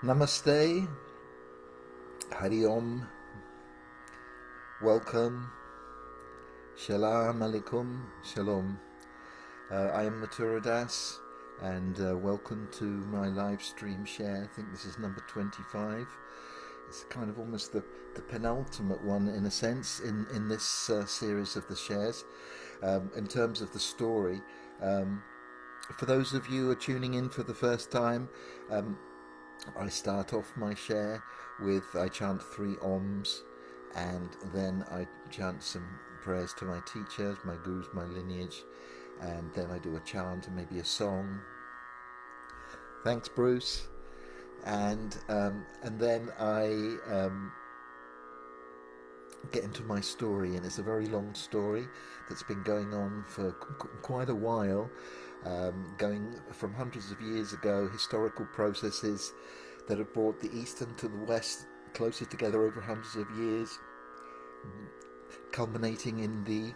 Namaste, Hari Om, welcome, Shalom Alaikum, Shalom. I am Mathura Das, and welcome to my live stream share. I think this is number 25. It's kind of almost the penultimate one in a sense in this series of the shares. In terms of the story, for those of you who are tuning in for the first time, I start off my share with I chant 3 Oms, and then I chant some prayers to my teachers, my gurus, my lineage, and then I do a chant and maybe a song. Thanks, Bruce. And then I get into my story, and it's a very long story that's been going on for quite a while, going from hundreds of years ago, historical processes that have brought the East and to the West closer together over hundreds of years, culminating in the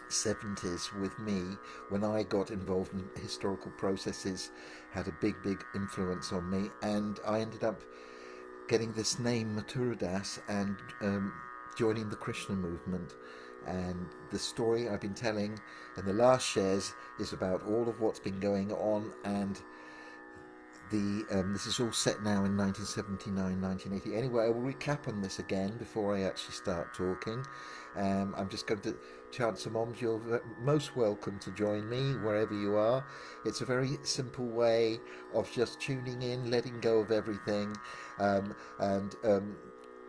70s with me, when I got involved in historical processes, had a big influence on me, and I ended up getting this name Mathura Das and joining the Krishna movement. And the story I've been telling in the last shares is about all of what's been going on, and this is all set now in 1979, 1980. Anyway, I will recap on this again before I actually start talking. I'm just going to chant some Oms. You're most welcome to join me wherever you are. It's a very simple way of just tuning in, letting go of everything, and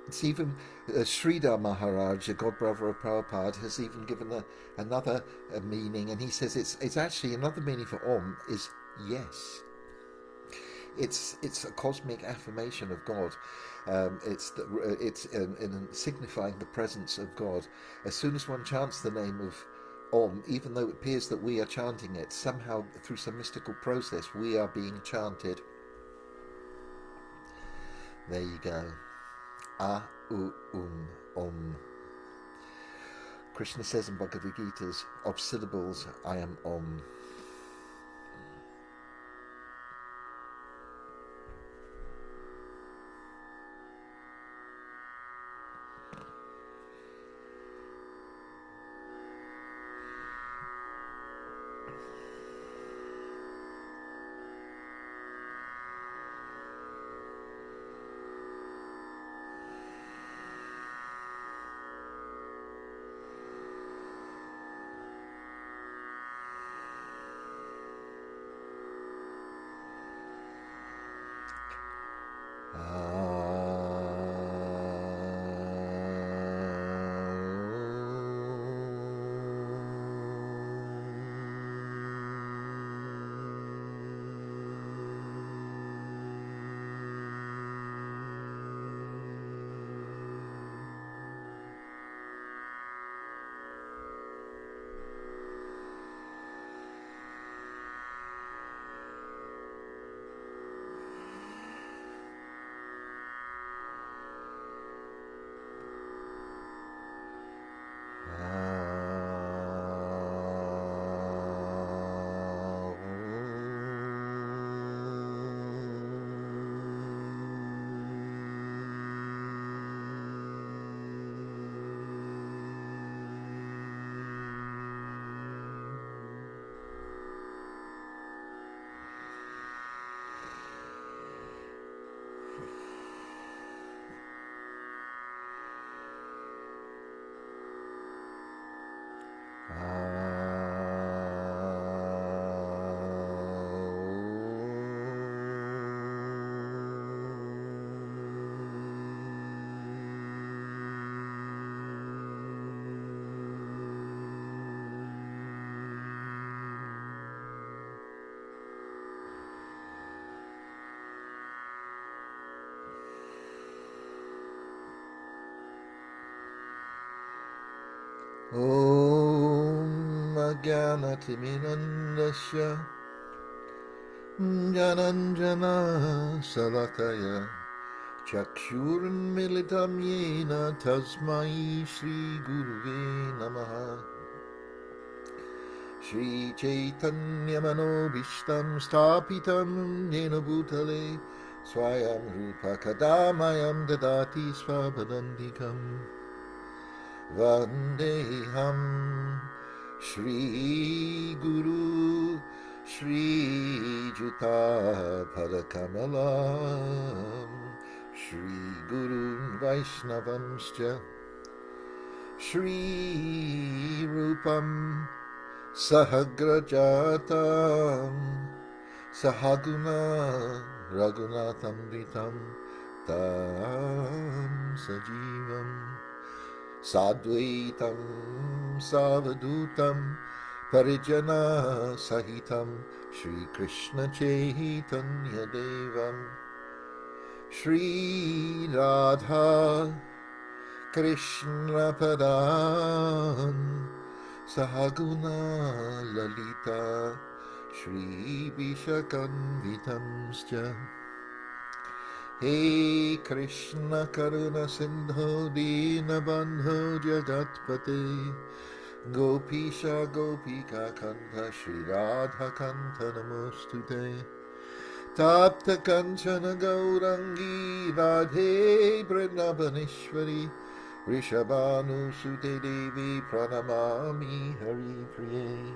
it's even Sridhar Maharaj, the godbrother of Prabhupada, has even given another meaning, and he says it's actually another meaning for Om is yes. It's a cosmic affirmation of God. It's in signifying the presence of God. As soon as one chants the name of Om, even though it appears that we are chanting it, somehow through some mystical process we are being chanted. There you go. Om. Krishna says in Bhagavad Gita's, of syllables I am Om. Om Ajnanatimidandasya Jananjana Salakaya Chakshurmilitam Yena Tasmai Shri Guruve Namaha Shri Chaitanya Manobishtam Stapitam Yena Bhutale Swayam Rupa Kadamayam Dadati Swabadantikam Vandeham Shri Guru Shri Juta Padakamalam Shri Guru Vaishnavamscha Shri Rupam Sahagrajatam Sahaguna Raghunatamritam Tam Sajivam Sadvaitam Savadutam Parijana Sahitam Shri Krishna Chaitanya Devam Shri Radha Krishna Padan Sahaguna Lalita Shri Vishakanvitamscha He Krishna Karuna Sindho Dina Bandho Jagatpate Gopisha Gopika Kanta Shri Radha Kanta Namostute Tapta Kanchana Gaurangi Radhe Vrindavaneshwari Rishabhanu Sute Devi Pranamami Hari Priye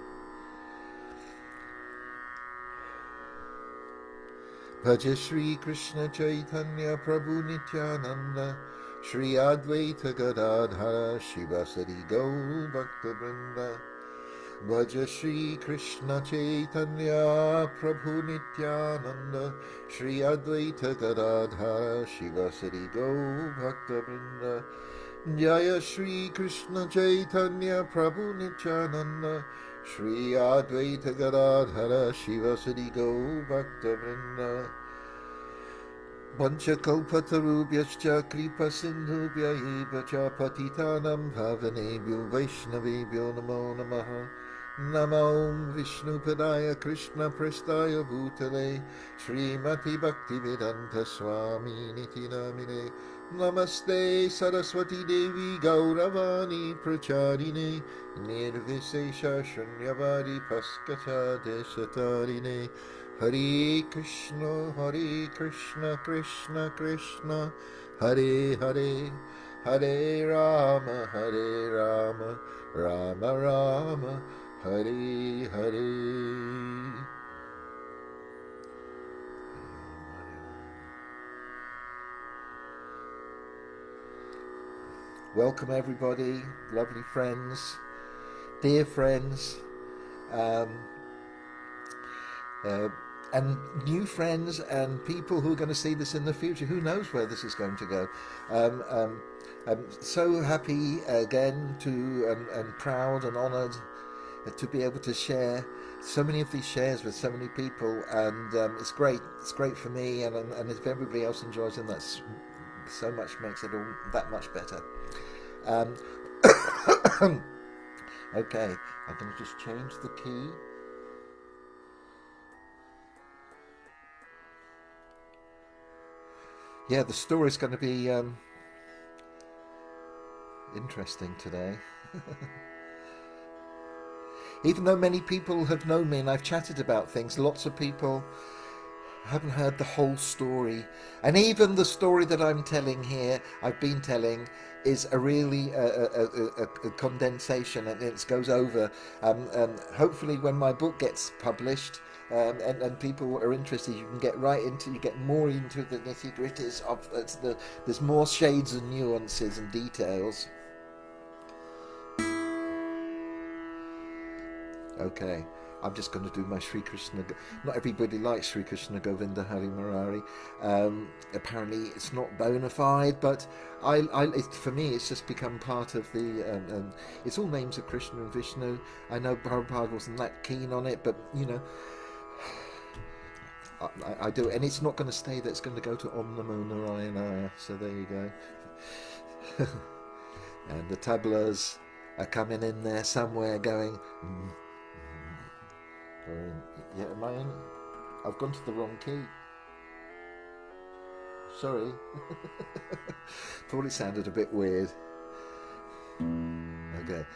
Bhaja Shri Krishna Chaitanya Prabhu Nityananda Shri Advaita Gadadhara Shivasari Gaur Bhakta Vrinda Bhaja Shri Krishna Chaitanya Prabhu Nityananda Shri Advaita Gadadhara Shivasari Gaur Bhakta Vrinda Jaya Shri Krishna Chaitanya Prabhu Nityananda Shri Advaita Gadadhara Shivasari Gaur Bhakta Vrinda Panchakalpatarubhyascha kripa sindhubhya eva cha patitanam bhavanebhyo vaishnavebhyo namo namaha Namo Vishnu Padaya Krishna Prestaya Bhutale Srimati Bhaktivedanta Swami Niti Namine Namaste Saraswati Devi Gauravani Pracharine Nirvisesha Shunyavadi Paskacha Deshatarine Hare Krishna Krishna Krishna Hare Hare Hare Rama Rama Rama Hare Hare. Welcome everybody, lovely friends, dear friends, and new friends and people who are going to see this in the future. Who knows where this is going to go. I'm so happy again to and proud and honoured to be able to share so many of these shares with so many people, and it's great for me, and if everybody else enjoys them, that's so much, makes it all that much better. Okay, I'm going to just change the key. Yeah, the story's going to be interesting today. Even though many people have known me and I've chatted about things, lots of people haven't heard the whole story. And even the story that I'm telling here, I've been telling, is a really a condensation, and it goes over. Hopefully when my book gets published, and people are interested, you can get you get more into the nitty-gritties of there's more shades and nuances and details. Okay, I'm just going to do my Sri Krishna. Not everybody likes Sri Krishna Govinda Hari Murari. Apparently, it's not bona fide, but for me, it's just become part of the. It's all names of Krishna and Vishnu. I know Prabhupada wasn't that keen on it, but you know, I do, and it's not going to stay. That's going to go to Om Namo Narayana. So there you go. And the tablas are coming in there somewhere, going. Yeah, am I in? I've gone to the wrong key. Sorry. Thought it sounded a bit weird. Okay.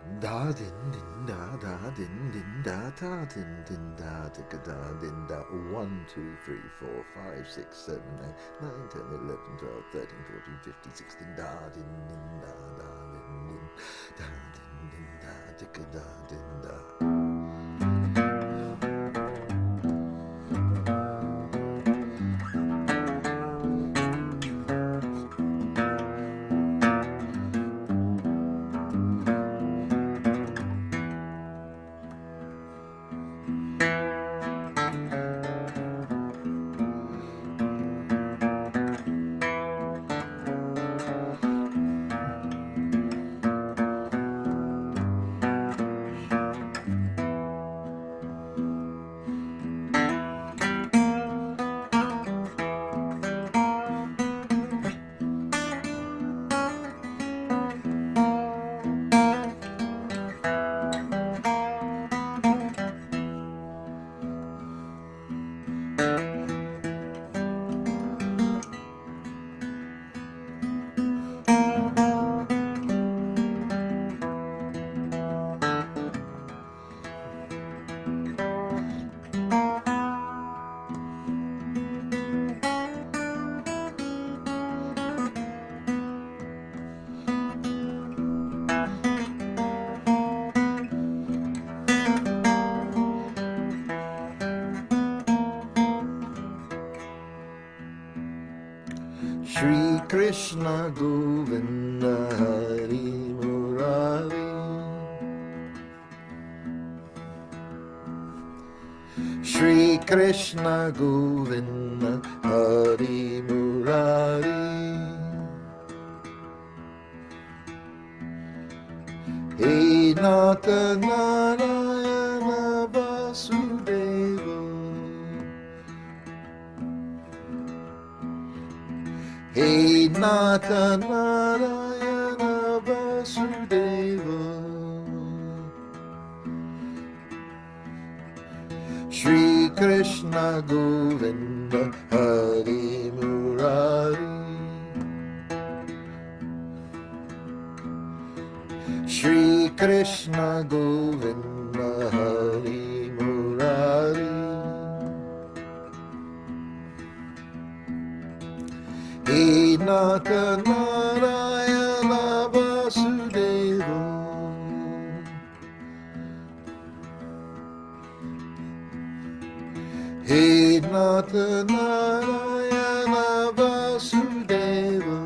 Da din din da din din da din da da din da. 1, 2, 3, 4, 5, 6, 7, 8, 9, 10, 11, 12, 13, 14, 15, 16. Da din din da din din da din da. Shri Krishna Govinda Hari Murari. Shri Krishna Govinda Hari Murari. He Nata Narayana Vasudeva. He Nata Narayana Vasudeva. Shri Krishna Govinda Hari Murari. Shri Krishna Govinda Hari Murari. He Nata Narayana Vasudeva. He Nata Narayana Vasudeva.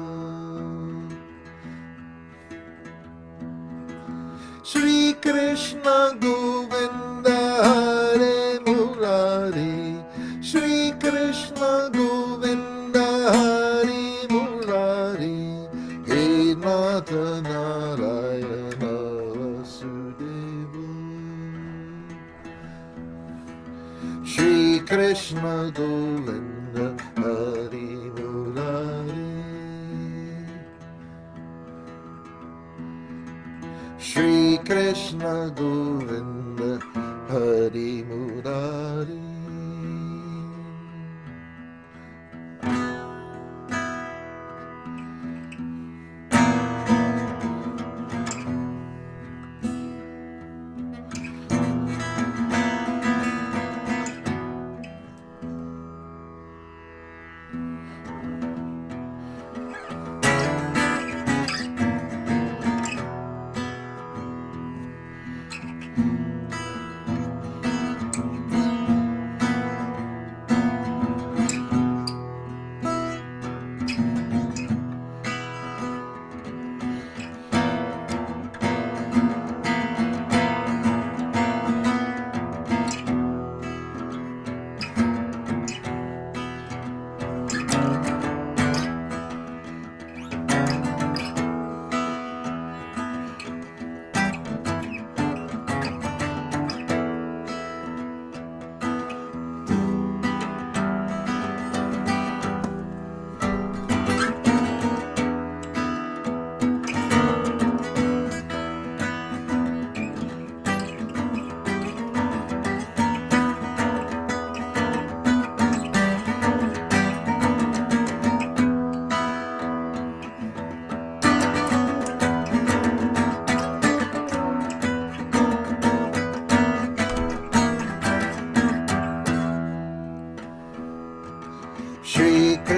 Shri Krishna Govinda Hare Murari. Shri Krishna Govinda Hare Murari. He Nata Narayana Vasudeva. Shri Krishna Govinda Hare Murari. Shri Krishna Govinda Hari Murari.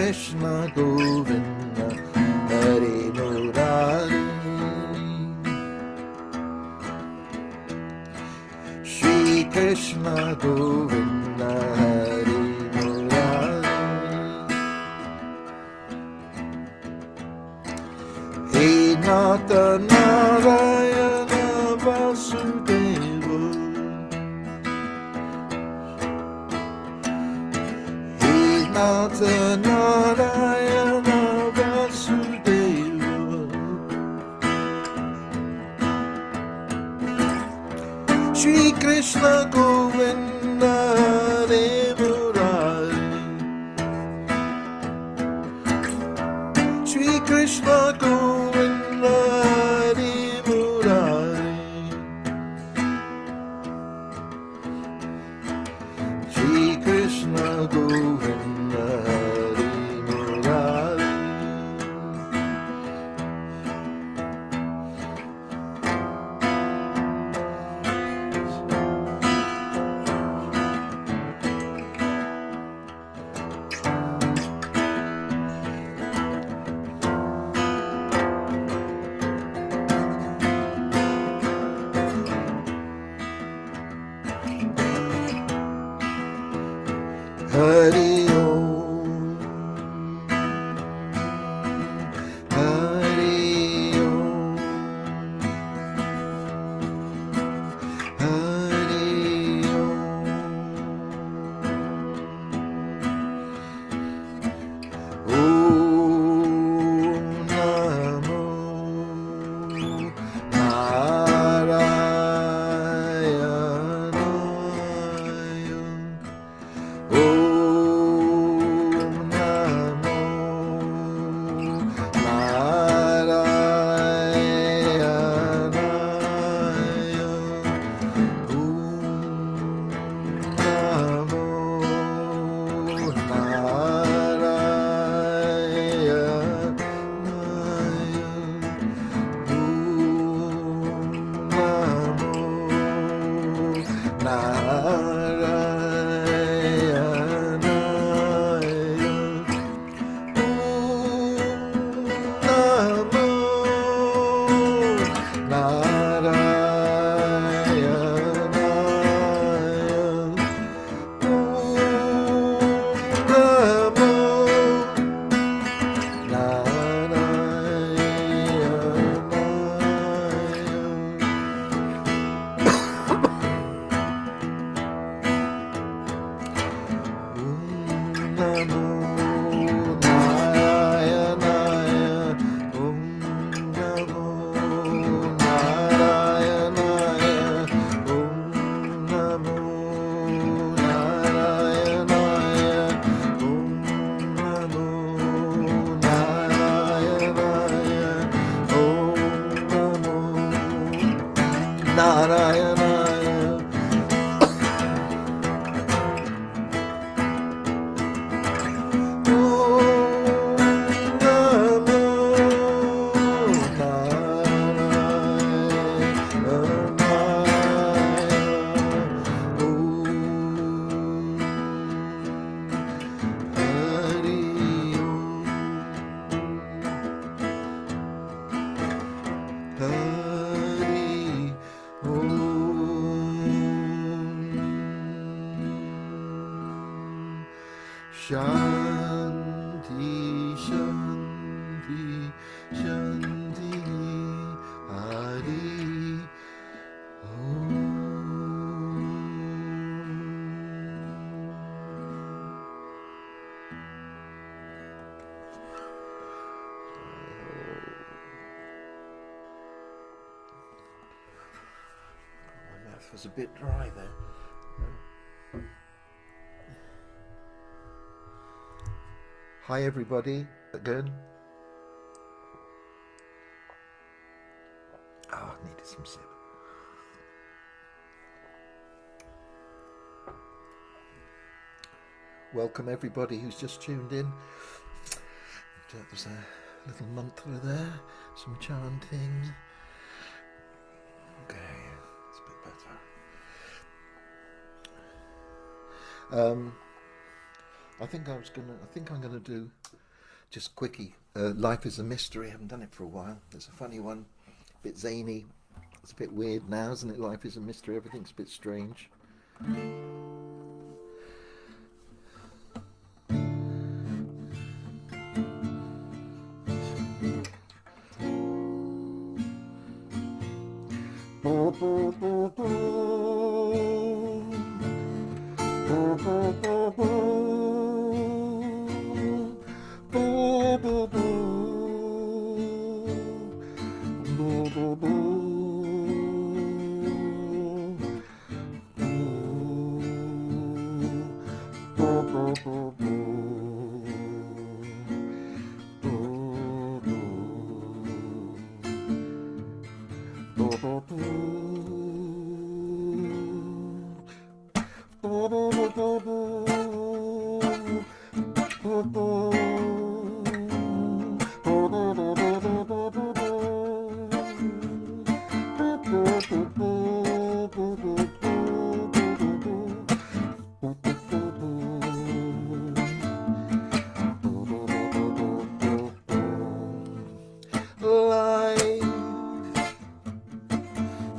Krishna Govinda Hare Murari, Shri Krishna Govinda Hare Murari, He Nata Narayana Vasudeva, He Nata Narayana Vasudeva, Shri Krishna Govinda Hare Murari, Shri Krishna Govinda Hare Murari, Shri Krishna Govinda Hare Murari. Hari Om, Hari Om, Hari Om, Om Namo Narayana, Om Namo Shanti, Shanti, Shanti, Hari Om. My mouth was a bit dry there. Hi everybody, again. Oh, I needed some sip. Welcome everybody who's just tuned in. That was a little mantra there, some chanting. Okay, it's a bit better. I think I'm gonna do just quickie. Life is a Mystery. I haven't done it for a while. It's a funny one, a bit zany. It's a bit weird now, isn't it? Life is a mystery. Everything's a bit strange.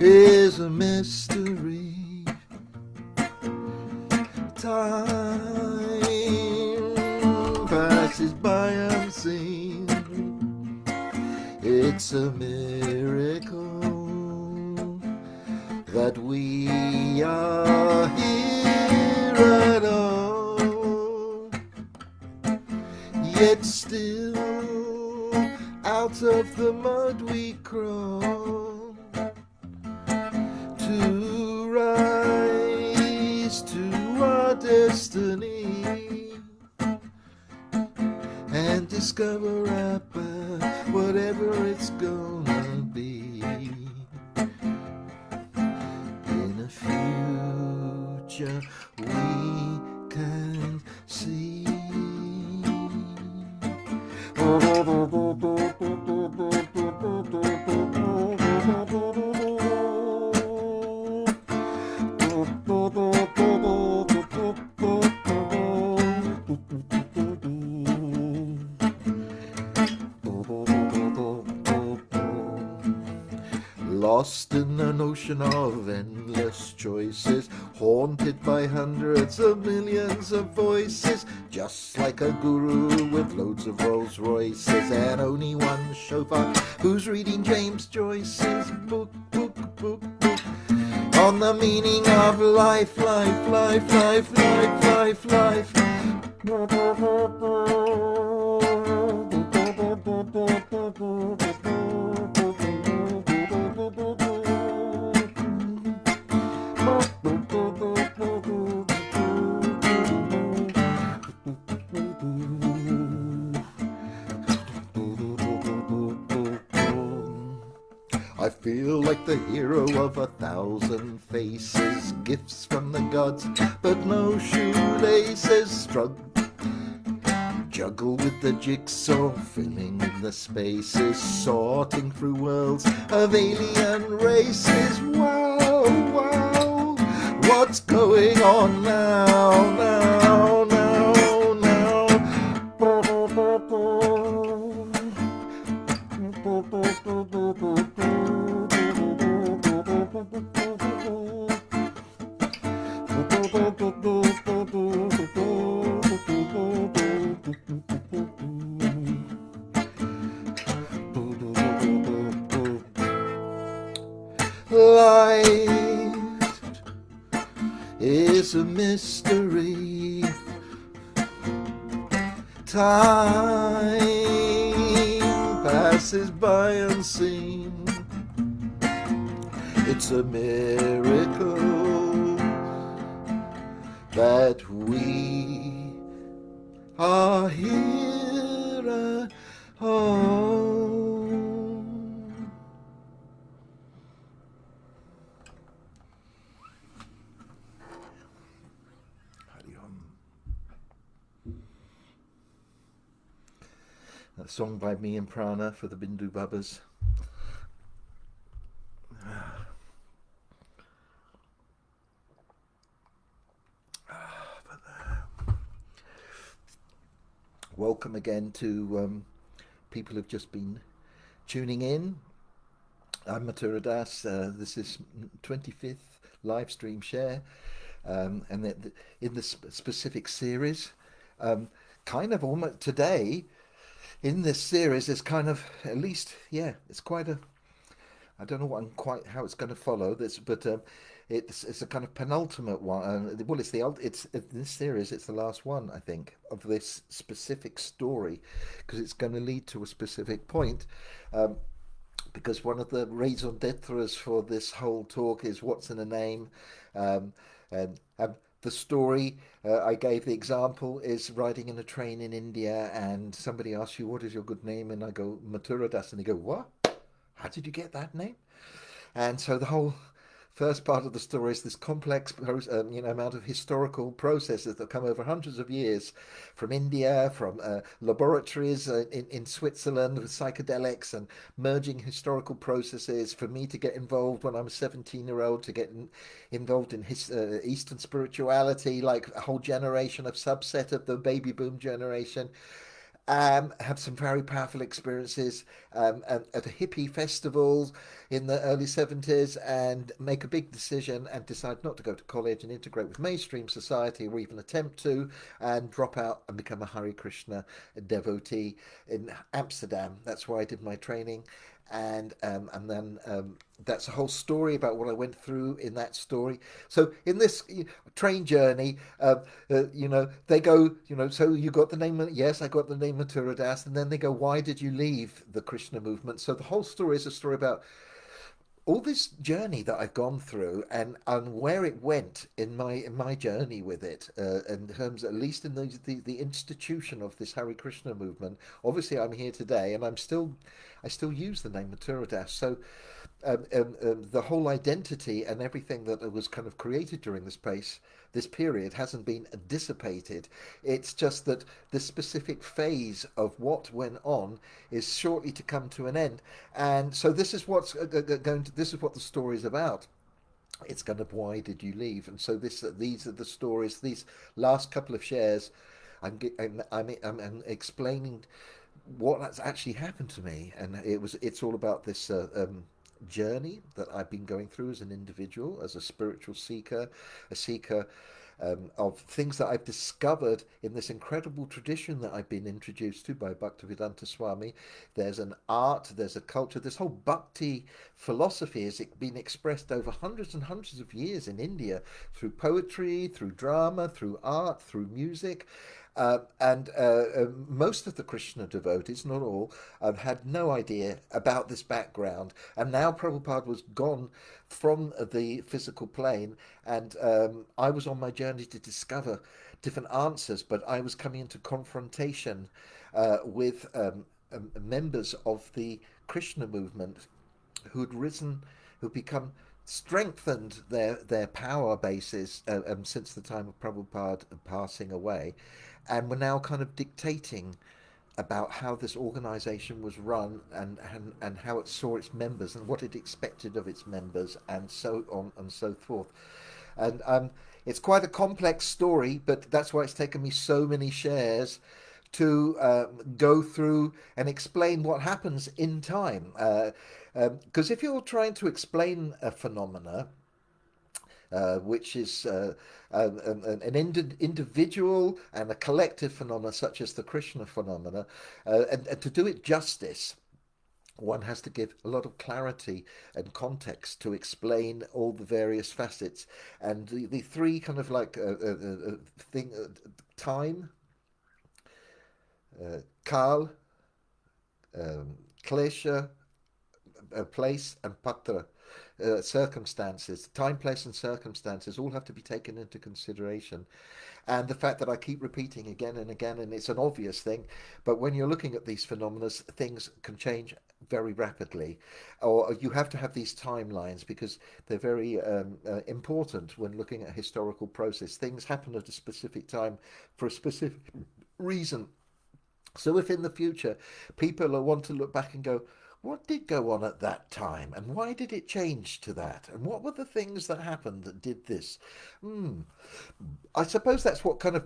Is a mystery. Time passes by unseen. It's a miracle that we are here at all. Yet still, out of the mud we crawl to rise to our destiny and discover our path, whatever it's gonna be, in a future we can see. Lost in an ocean of endless choices, haunted by hundreds of millions of voices, just like a guru with loads of Rolls Royces and only one chauffeur who's reading James Joyce's book on the meaning of life, life, life, life, life, life, life. I feel like the hero of 1,000 faces, gifts from the gods, but no shoelaces. Juggle with the jigsaw, filling in the spaces, sorting through worlds of alien races. Wow, wow, what's going on now, now, now, now? Life is a mystery. Time passes by unseen. It's a miracle that we are here at home. A song by me and Prana for the Bindu Bubbas. welcome again to people who've just been tuning in. I'm Mathura Das. This is 25th live stream share, and in this specific series, kind of almost today in this series is kind of at least it's quite a I don't know quite how it's going to follow this, but it's a kind of penultimate one. Well, it's in this series. It's the last one, I think, of this specific story, because it's going to lead to a specific point. Because one of the raison d'etres for this whole talk is what's in a name, um, and the story I gave the example is riding in a train in India, and somebody asks you, "What is your good name?" And I go, "Mathura Das," and they go, "What? How did you get that name?" And so the whole first part of the story is this complex, amount of historical processes that come over hundreds of years, from India, from laboratories in Switzerland with psychedelics and merging historical processes. For me to get involved when I'm a 17-year-old, to get involved in Eastern spirituality, like a whole generation, of subset of the baby boom generation. Had some very powerful experiences at a hippie festival in the early 70s, and make a big decision and decide not to go to college and integrate with mainstream society, or even attempt to, and drop out and become a Hare Krishna devotee in Amsterdam. That's where I did my training. And then that's a whole story about what I went through in that story. So in this train journey, they go, so you got the name. Yes, I got the name Mathura Das, and then they go, why did you leave the Krishna movement? So the whole story is a story about all this journey that I've gone through, and where it went in my journey with it, in terms, at least in the institution of this Hare Krishna movement. Obviously, I'm here today, and I still use the name Mathura Das. So the whole identity and everything that was kind of created during this period hasn't been dissipated. It's just that this specific phase of what went on is shortly to come to an end. And so this is this is what the story is about. It's kind of, why did you leave? And so these are the stories. These last couple of shares, I'm explaining what has actually happened to me, and it's all about this journey that I've been going through as an individual, as a spiritual seeker, a seeker of things that I've discovered in this incredible tradition that I've been introduced to by Bhaktivedanta Swami. There's an art, there's a culture, this whole bhakti philosophy has been expressed over hundreds and hundreds of years in India, through poetry, through drama, through art, through music. And most of the Krishna devotees, not all, had no idea about this background. And now Prabhupada was gone from the physical plane, and I was on my journey to discover different answers, but I was coming into confrontation with members of the Krishna movement who'd risen, who'd become strengthened their power bases since the time of Prabhupada passing away, and were now kind of dictating about how this organization was run, and how it saw its members and what it expected of its members, and so on and so forth. And it's quite a complex story, but that's why it's taken me so many shares to go through and explain what happens in time. Because if you're trying to explain a phenomena, which is an individual and a collective phenomena, such as the Krishna phenomena, and to do it justice, one has to give a lot of clarity and context to explain all the various facets. And the three kind of like time, kal, klesha, place, and patra, circumstances, time, place, and circumstances all have to be taken into consideration. And the fact that I keep repeating again and again, and it's an obvious thing, but when you're looking at these phenomena, things can change very rapidly, or you have to have these timelines, because they're very important when looking at historical process. Things happen at a specific time for a specific reason. So if in the future people want to look back and go, what did go on at that time, and why did it change to that, and what were the things that happened that did this? I suppose that's what kind of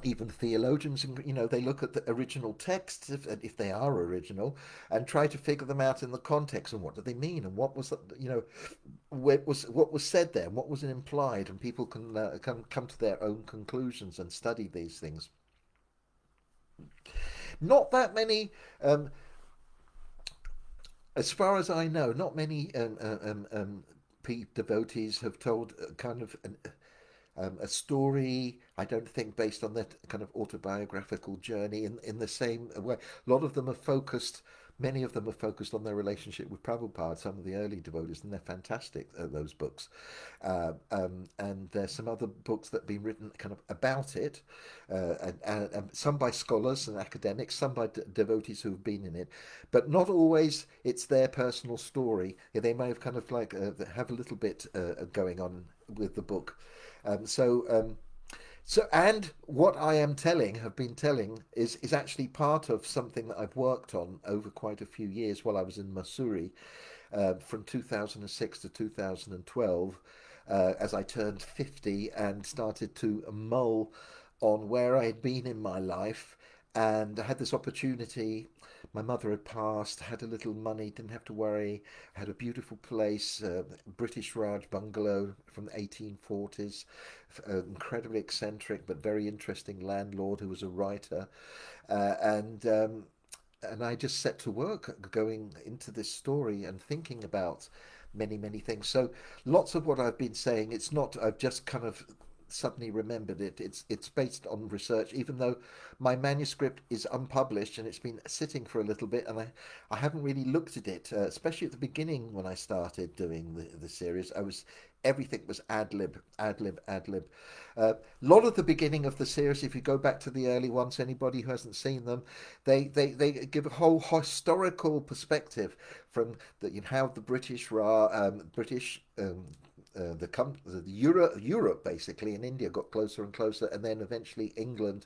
even theologians, they look at the original texts, if they are original, and try to figure them out in the context and what do they mean and what was, what was said there and what was implied, and people can come to their own conclusions and study these things. Not that many, as far as I know, not many devotees have told kind of a story, I don't think, based on their kind of autobiographical journey in the same way. A lot of them are focused, many of them are focused on their relationship with Prabhupada, some of the early devotees, and they're fantastic, those books. And there's some other books that have been written kind of about it, and some by scholars and academics, some by devotees who have been in it, but not always it's their personal story. Yeah, they may have kind of like have a little bit going on with the book. And what I am telling, have been telling, is actually part of something that I've worked on over quite a few years while I was in Missouri, from 2006 to 2012, as I turned 50 and started to mull on where I had been in my life. And I had this opportunity. My mother had passed, had a little money, didn't have to worry, had a beautiful place, British Raj bungalow from the 1840s, incredibly eccentric but very interesting landlord who was a writer. And I just set to work going into this story and thinking about many, many things. So lots of what I've been saying, it's not, I've just kind of suddenly remembered it. It's based on research, even though my manuscript is unpublished and it's been sitting for a little bit, and I haven't really looked at it, especially at the beginning when I started doing the series. Everything was ad lib, ad lib, ad lib. A lot of the beginning of the series, if you go back to the early ones, anybody who hasn't seen them, they give a whole historical perspective from how the British Europe basically, and India got closer and closer, and then eventually England,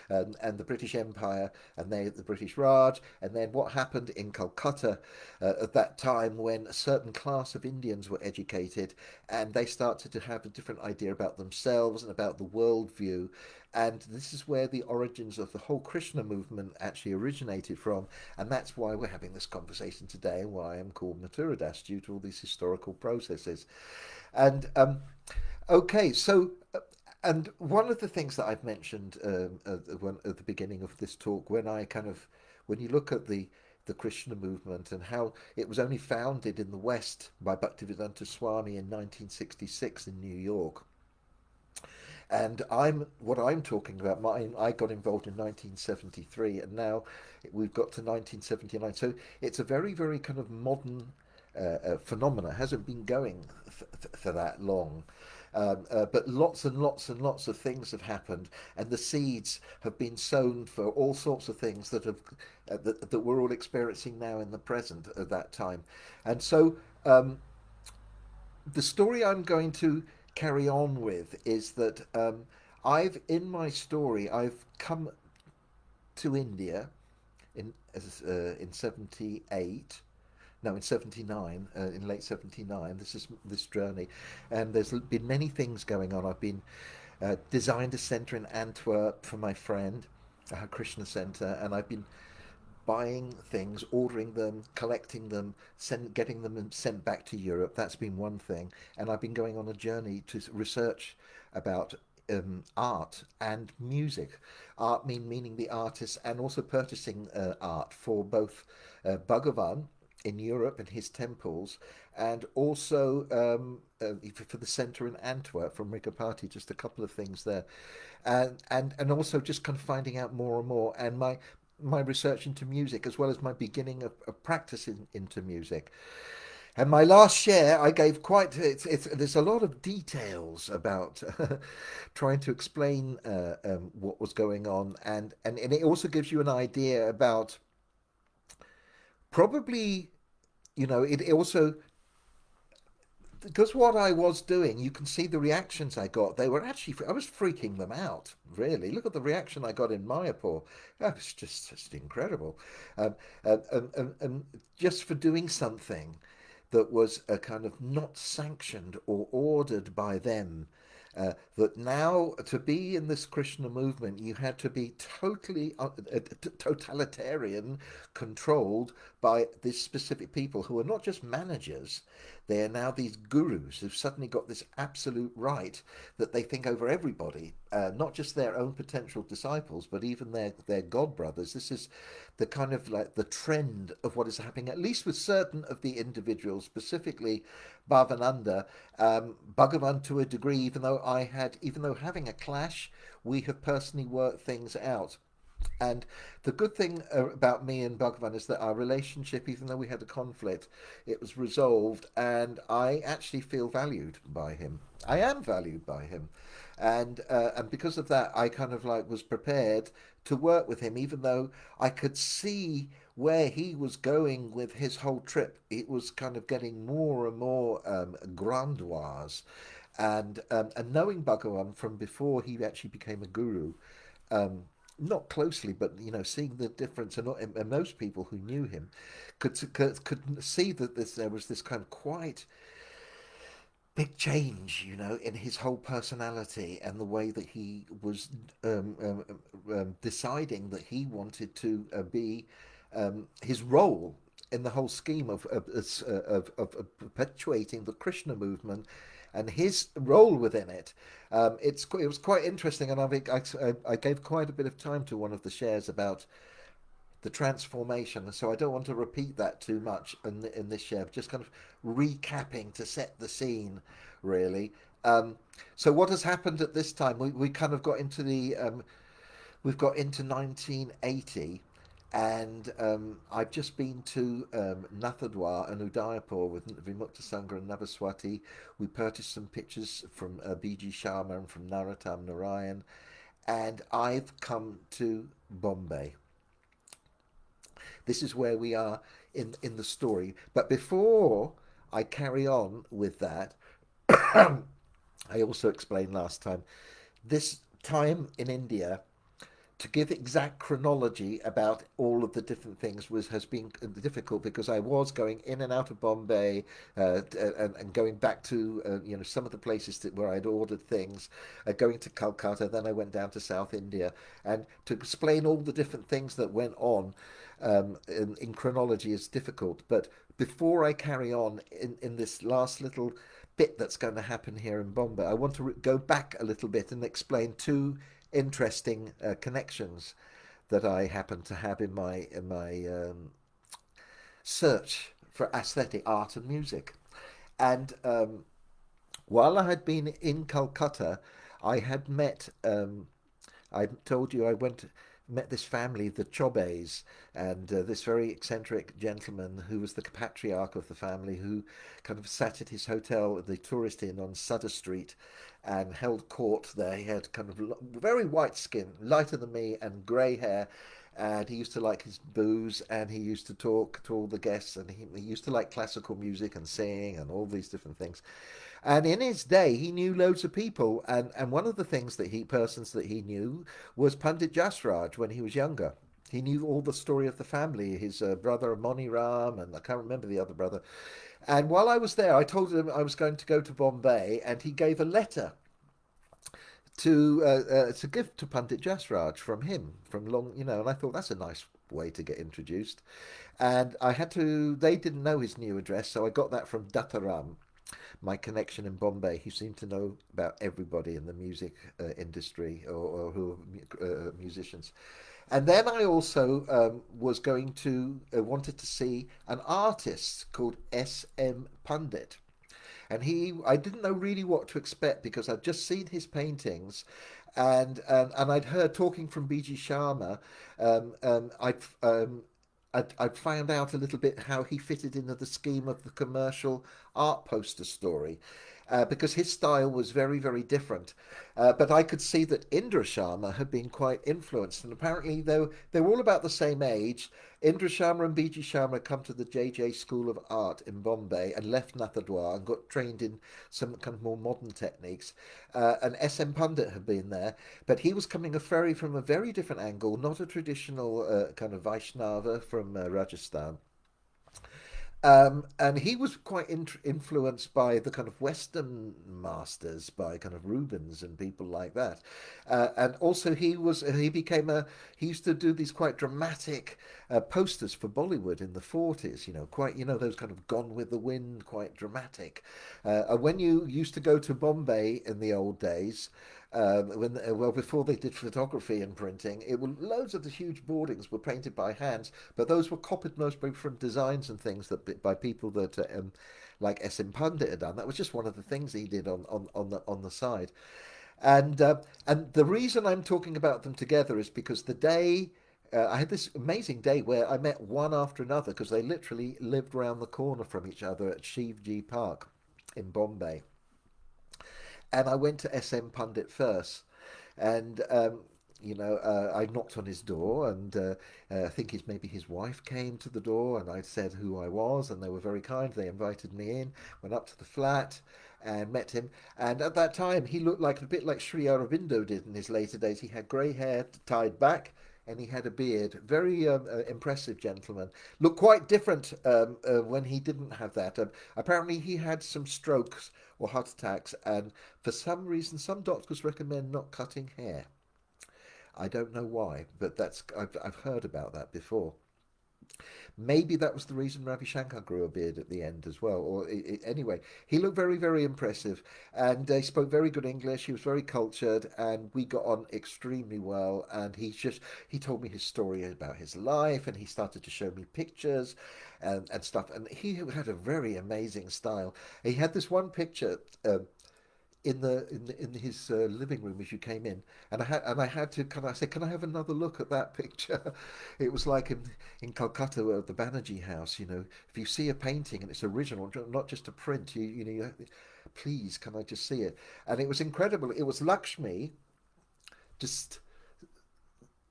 and the British Empire, and the British Raj, and then what happened in Calcutta at that time when a certain class of Indians were educated, and they started to have a different idea about themselves and about the worldview. And this is where the origins of the whole Krishna movement actually originated from, and that's why we're having this conversation today, and why I'm called Mathuradas, due to all these historical processes. And okay, so and one of the things that I've mentioned at the beginning of this talk, when you look at the Krishna movement and how it was only founded in the West by Bhaktivedanta Swami in 1966 in New York. And what I'm talking about. I got involved in 1973, and now we've got to 1979. So it's a very, very kind of modern phenomena. It hasn't been going for that long. But lots and lots and lots of things have happened, and the seeds have been sown for all sorts of things that we're all experiencing now in the present at that time. And so the story I'm going to carry on with is that in my story, I've come to India in 78. No, in 79, in late 79. This is this journey, and there's been many things going on. I've been designed a centre in Antwerp for my friend, a Krishna centre, and I've been buying things, ordering them, collecting them, getting them and sent back to Europe. That's been one thing. And I've been going on a journey to research about art and music. Art meaning the artist, and also purchasing art for both Bhagavan in Europe and his temples, and also for the centre in Antwerp from Rigapati, just a couple of things there, and also just kind of finding out more and more, and my research into music, as well as my beginning of practicing into music. And my last share, I gave there's a lot of details about trying to explain what was going on, and it also gives you an idea about probably, it also, because what I was doing, you can see the reactions I got. They were actually, I was freaking them out, really. Look at the reaction I got in Mayapur. That was just incredible. And just for doing something that was a kind of not sanctioned or ordered by them, that now to be in this Krishna movement, you had to be totally totalitarian, controlled by these specific people who are not just managers. They are now these gurus who've suddenly got this absolute right that they think over everybody, not just their own potential disciples, but even their god brothers. This is the kind of like the trend of what is happening, at least with certain of the individuals, specifically Bhavananda, Bhagavan to a degree. Even though having a clash, we have personally worked things out. And the good thing about me and Bhagavan is that our relationship, even though we had a conflict, it was resolved, and I actually feel valued by him. I am valued by him, and because of that, I kind of like was prepared to work with him, even though I could see where he was going with his whole trip. It was kind of getting more and more grandoise, and knowing Bhagavan from before he actually became a guru, um, not closely, but seeing the difference, and most people who knew him could see that there was this kind of quite big change, in his whole personality and the way that he was deciding that he wanted to be his role in the whole scheme of perpetuating the Krishna movement and his role within it. It was quite interesting, and I gave quite a bit of time to one of the shares about the transformation. So I don't want to repeat that too much in this share. Just kind of recapping to set the scene, really. So what has happened at this time? We kind of got into we've got into 1980, and I've just been to Nathadwar and Udaipur with Vimukta Sangha and Navaswati. We purchased some pictures from B.G. Sharma and from Narottam Narayan, and I've come to Bombay. This is where we are in the story. But before I carry on with that, I also explained last time, this time in India, to give exact chronology about all of the different things has been difficult, because I was going in and out of Bombay, and going back to some of the places where I'd ordered things, going to Calcutta. Then I went down to South India, and to explain all the different things that went on in chronology is difficult. But before I carry on in this last little bit that's going to happen here in Bombay, I want to go back a little bit and explain two interesting connections that I happen to have in my search for aesthetic art and music. And while I had been in Calcutta, I had met. I told you I met this family, the Chobes, and this very eccentric gentleman who was the patriarch of the family, who kind of sat at his hotel, the tourist inn on Sutter Street, and held court there. He had kind of very white skin, lighter than me, and grey hair. And he used to like his booze, and he used to talk to all the guests, and he used to like classical music and sing and all these different things. And in his day, he knew loads of people, and one of the persons that he knew was Pandit Jarsaj when he was younger. He knew all the story of the family, his brother Moni Ram, and I can't remember the other brother. And while I was there, I told him I was going to go to Bombay, and he gave a letter to give to Pandit Jasraj from him, from long, and I thought that's a nice way to get introduced. And they didn't know his new address, so I got that from Dattaram, my connection in Bombay. He seemed to know about everybody in the music industry, or who are musicians. And then I also was going to wanted to see an artist called SM Pandit. And I didn't know really what to expect, because I'd just seen his paintings, and I'd heard, talking from B.G. Sharma, I'd found out a little bit how he fitted into the scheme of the commercial art poster story, because his style was very, very different. But I could see that Indra Sharma had been quite influenced, and apparently they were all about the same age. Indra Sharma and B.G. Sharma had come to the J.J. School of Art in Bombay and left Nathadwar and got trained in some kind of more modern techniques. And S.M. Pandit had been there, but he was coming from a very different angle, not a traditional kind of Vaishnava from Rajasthan. And he was quite influenced by the kind of Western masters, by kind of Rubens and people like that. And also he became a he used to do these quite dramatic posters for Bollywood in the 40s. You know, quite those kind of Gone with the Wind, quite dramatic. And when you used to go to Bombay in the old days, well, before they did photography and printing, it was loads of the huge boardings were painted by hands, but those were copied mostly from designs and things that by people that like SM Pandit had done. That was just one of the things he did on the side. And the reason I'm talking about them together is because the day I had this amazing day where I met one after another because they literally lived round the corner from each other at Shivaji Park in Bombay. And I went to SM Pundit first, and I knocked on his door, and I think maybe his wife came to the door, and I said who I was, and they were very kind. They invited me in, went up to the flat, and met him. And at that time, he looked like a bit like Sri Aurobindo did in his later days. He had grey hair tied back. And he had a beard. Very impressive gentleman. Looked quite different when he didn't have that. Apparently, he had some strokes or heart attacks, and for some reason, some doctors recommend not cutting hair. I don't know why, but I've heard about that before. Maybe that was the reason Ravi Shankar grew a beard at the end as well. Or anyway, he looked very, very impressive, and he spoke very good English. He was very cultured, and we got on extremely well. And he told me his story about his life, and he started to show me pictures and stuff. And he had a very amazing style. He had this one picture. In his living room as you came in, and I had to I said, can I have another look at that picture? It was like in Calcutta at the Banerjee house. If you see a painting and it's original, not just a print, please, can I just see it? And it was incredible. It was Lakshmi just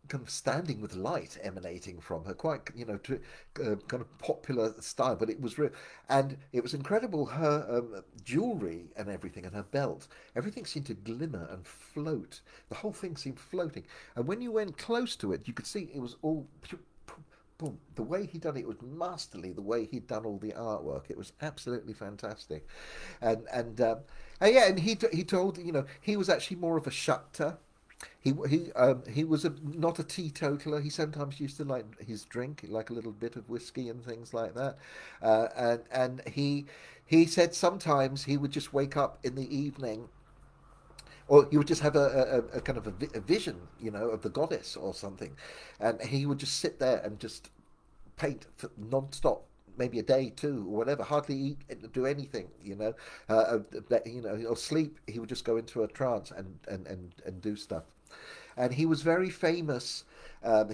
kind of standing with light emanating from her, quite kind of popular style, but it was real, and it was incredible. Her jewelry and everything, and her belt, everything seemed to glimmer and float. The whole thing seemed floating, and when you went close to it, you could see it was all. Boom. The way he'd done it was masterly. The way he'd done all the artwork, it was absolutely fantastic, and yeah, and he told he was actually more of a shakta. He was not a teetotaler. He sometimes used to like his drink, like a little bit of whiskey and things like that. And he said sometimes he would just wake up in the evening, or he would just have a kind of a vision, of the goddess or something, and he would just sit there and just paint for non-stop, maybe a day, two, or whatever, hardly eat, do anything, or sleep. He would just go into a trance and do stuff. And he was very famous.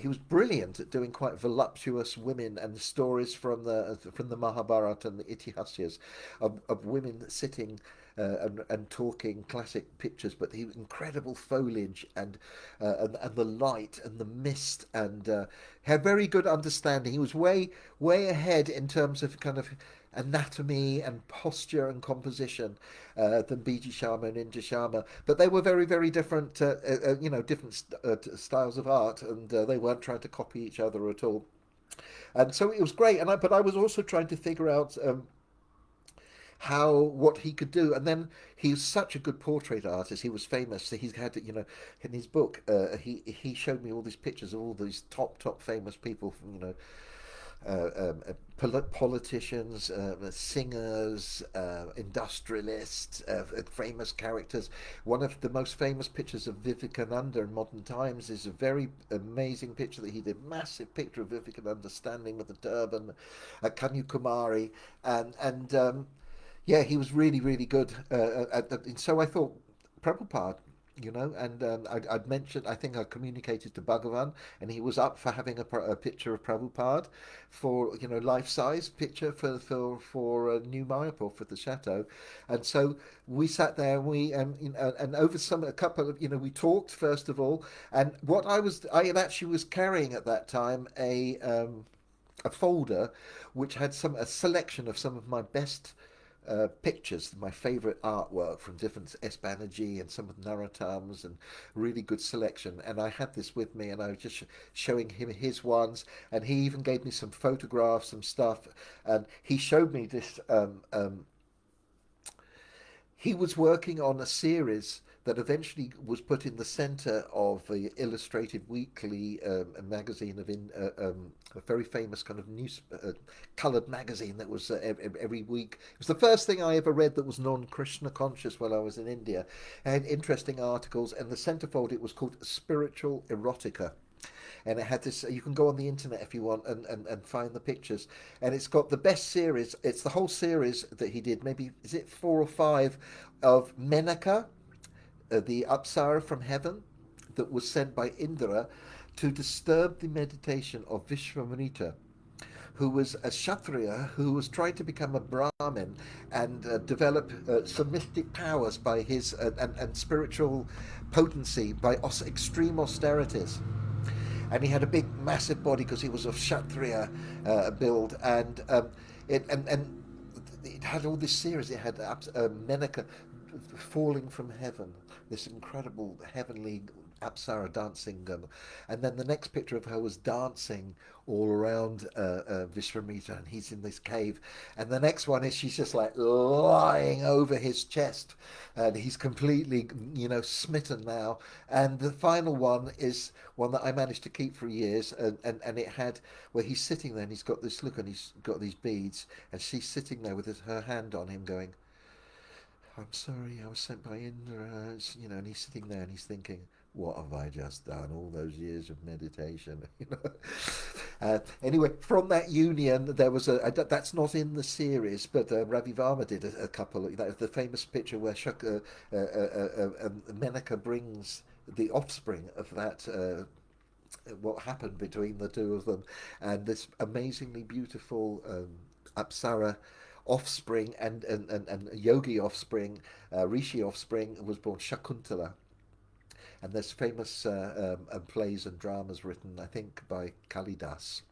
He was brilliant at doing quite voluptuous women and stories from the Mahabharata and the Itihasyas of women sitting and talking classic pictures, but the incredible foliage and the light and the mist, and had very good understanding. He was way ahead in terms of kind of anatomy and posture and composition than B.G. Sharma and Indra Sharma, but they were very, very different, different styles of art, and they weren't trying to copy each other at all. And so it was great. But I was also trying to figure out what he could do. And then he's such a good portrait artist. He was famous. So he's had, in his book, he showed me all these pictures of all these top famous people from, politicians, singers, industrialists, famous characters. One of the most famous pictures of Vivekananda in modern times is a very amazing picture that he did. Massive picture of Vivekananda standing with a turban at Kanyakumari, and yeah, he was really, really good. And so I thought, Prabhupada, and I'd mentioned, I think I communicated to Bhagavan, and he was up for having a picture of Prabhupada for, life-size picture for New Mayapur, for the chateau. And so we sat there, and and over a couple of, we talked first of all, and I actually was carrying at that time a folder which had a selection of some of my best pictures, my favourite artwork from different S. Banerjee and some of Narottams, and really good selection. And I had this with me, and I was just showing him his ones, and he even gave me some photographs, some stuff, and he showed me this. He was working on a series that eventually was put in the center of the Illustrated Weekly, a magazine a very famous kind of news, colored magazine that was every week. It was the first thing I ever read that was non-Krishna conscious while I was in India. It had interesting articles, and the centerfold, it was called Spiritual Erotica. And it had this, you can go on the internet if you want, and find the pictures, and it's got the best series. It's the whole series that he did, maybe is it 4 or 5, of Menaka, the Apsara from heaven, that was sent by Indra to disturb the meditation of Vishwamrita, who was a Kshatriya who was trying to become a Brahmin and develop some mystic powers by his and spiritual potency by extreme austerities. And he had a big, massive body because he was of Kshatriya build, and it had all this series. It had Menaka falling from heaven, this incredible heavenly Apsara dancing, and then the next picture of her was dancing all around Vishwamitra, and he's in this cave, and the next one is she's just like lying over his chest, and he's completely, smitten now. And the final one is one that I managed to keep for years, and it had where he's sitting there and he's got this look and he's got these beads, and she's sitting there with her hand on him going, I'm sorry, I was sent by Indra, and he's sitting there and he's thinking, what have I just done? All those years of meditation, Anyway, from that union, there was that's not in the series, but Ravi Varma did a couple of, the famous picture where Menaka brings the offspring of that, what happened between the two of them, and this amazingly beautiful Apsara offspring and yogi offspring, rishi offspring, was born Shakuntala. And there's famous plays and dramas written, I think, by Kalidas.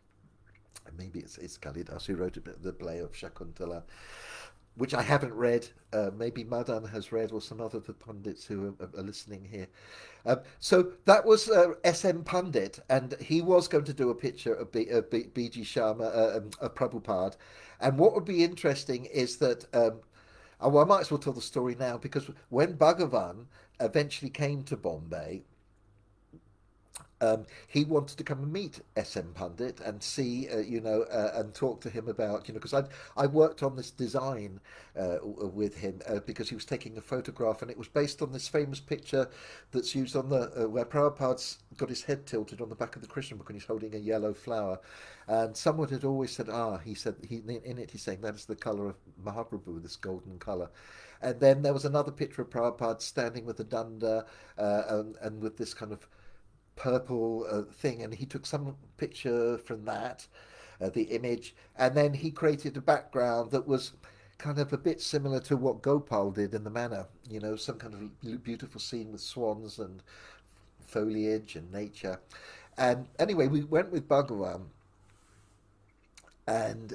Maybe it's Kalidas who wrote the play of Shakuntala, which I haven't read. Maybe Madan has read, or some other of the pundits who are listening here. So that was SM Pandit, and he was going to do a picture of B.G. Sharma, Prabhupada. And what would be interesting is that, well, I might as well tell the story now, because when Bhagavan eventually came to Bombay, he wanted to come and meet SM Pandit and see, and talk to him about, because I worked on this design with him because he was taking a photograph, and it was based on this famous picture that's used on the where Prabhupada's got his head tilted on the back of the Krishna book and he's holding a yellow flower. And someone had always said, he said, in it he's saying that is the colour of Mahaprabhu, this golden colour. And then there was another picture of Prabhupada standing with a danda and with this kind of purple thing, and he took some picture from that, the image, and then he created a background that was kind of a bit similar to what Gopal did in the manor, some kind of beautiful scene with swans and foliage and nature. And anyway, we went with Bhagavan, and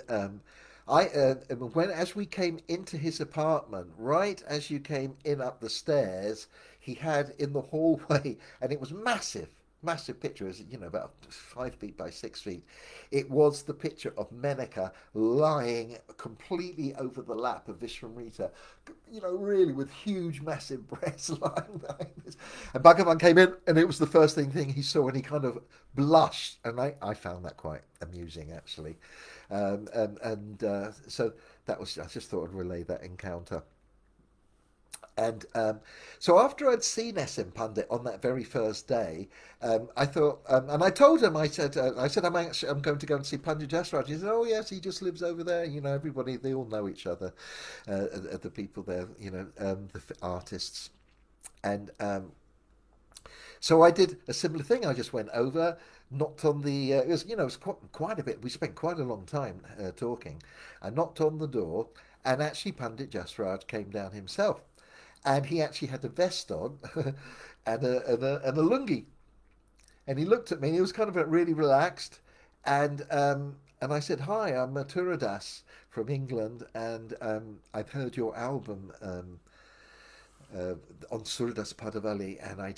as we came into his apartment, right as you came in up the stairs, he had in the hallway, and it was massive picture, is about 5 feet by 6 feet. It was the picture of Menaka lying completely over the lap of Vishwamrita, really with huge massive breasts lying behind this. And Bhagavan came in, and it was the first thing he saw, and he kind of blushed, and I found that quite amusing, actually. So that was, I just thought I'd relay that encounter. And so after I'd seen SM Pandit on that very first day, I thought, and I told him, I said, I'm going to go and see Pandit Jarsaj. He said, oh yes, he just lives over there. Everybody, they all know each other, the people there, the artists. And so I did a similar thing. I just went over, knocked on the, it was quite a bit. We spent quite a long time talking. I knocked on the door, and actually Pandit Jarsaj came down himself. And he actually had a vest on and a lungi. And he looked at me, and he was kind of really relaxed. And And I said, "Hi, I'm Maturadas from England, and I've heard your album uh, on Surdas Padavali, and I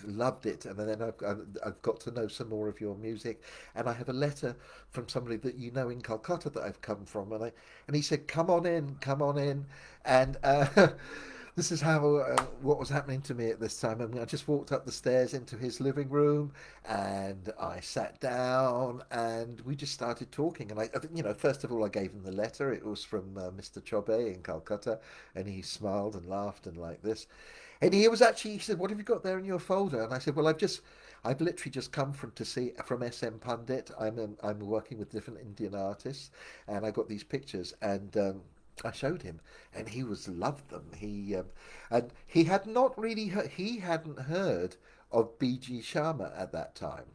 loved it. And then I've got to know some more of your music, and I have a letter from somebody that you know in Calcutta that I've come from." And he said, come on in," and this is how what was happening to me at this time. I mean, I just walked up the stairs into his living room, and I sat down, and we just started talking. And I think, first of all, I gave him the letter. It was from Mr. Chobe in Calcutta, and he smiled and laughed and like this. And he said, "What have you got there in your folder?" And I said, "Well, I've literally just come to see from SM Pandit. I'm working with different Indian artists, and I got these pictures." And I showed him, and he loved them. And he had not really he hadn't heard of B.G. Sharma at that time.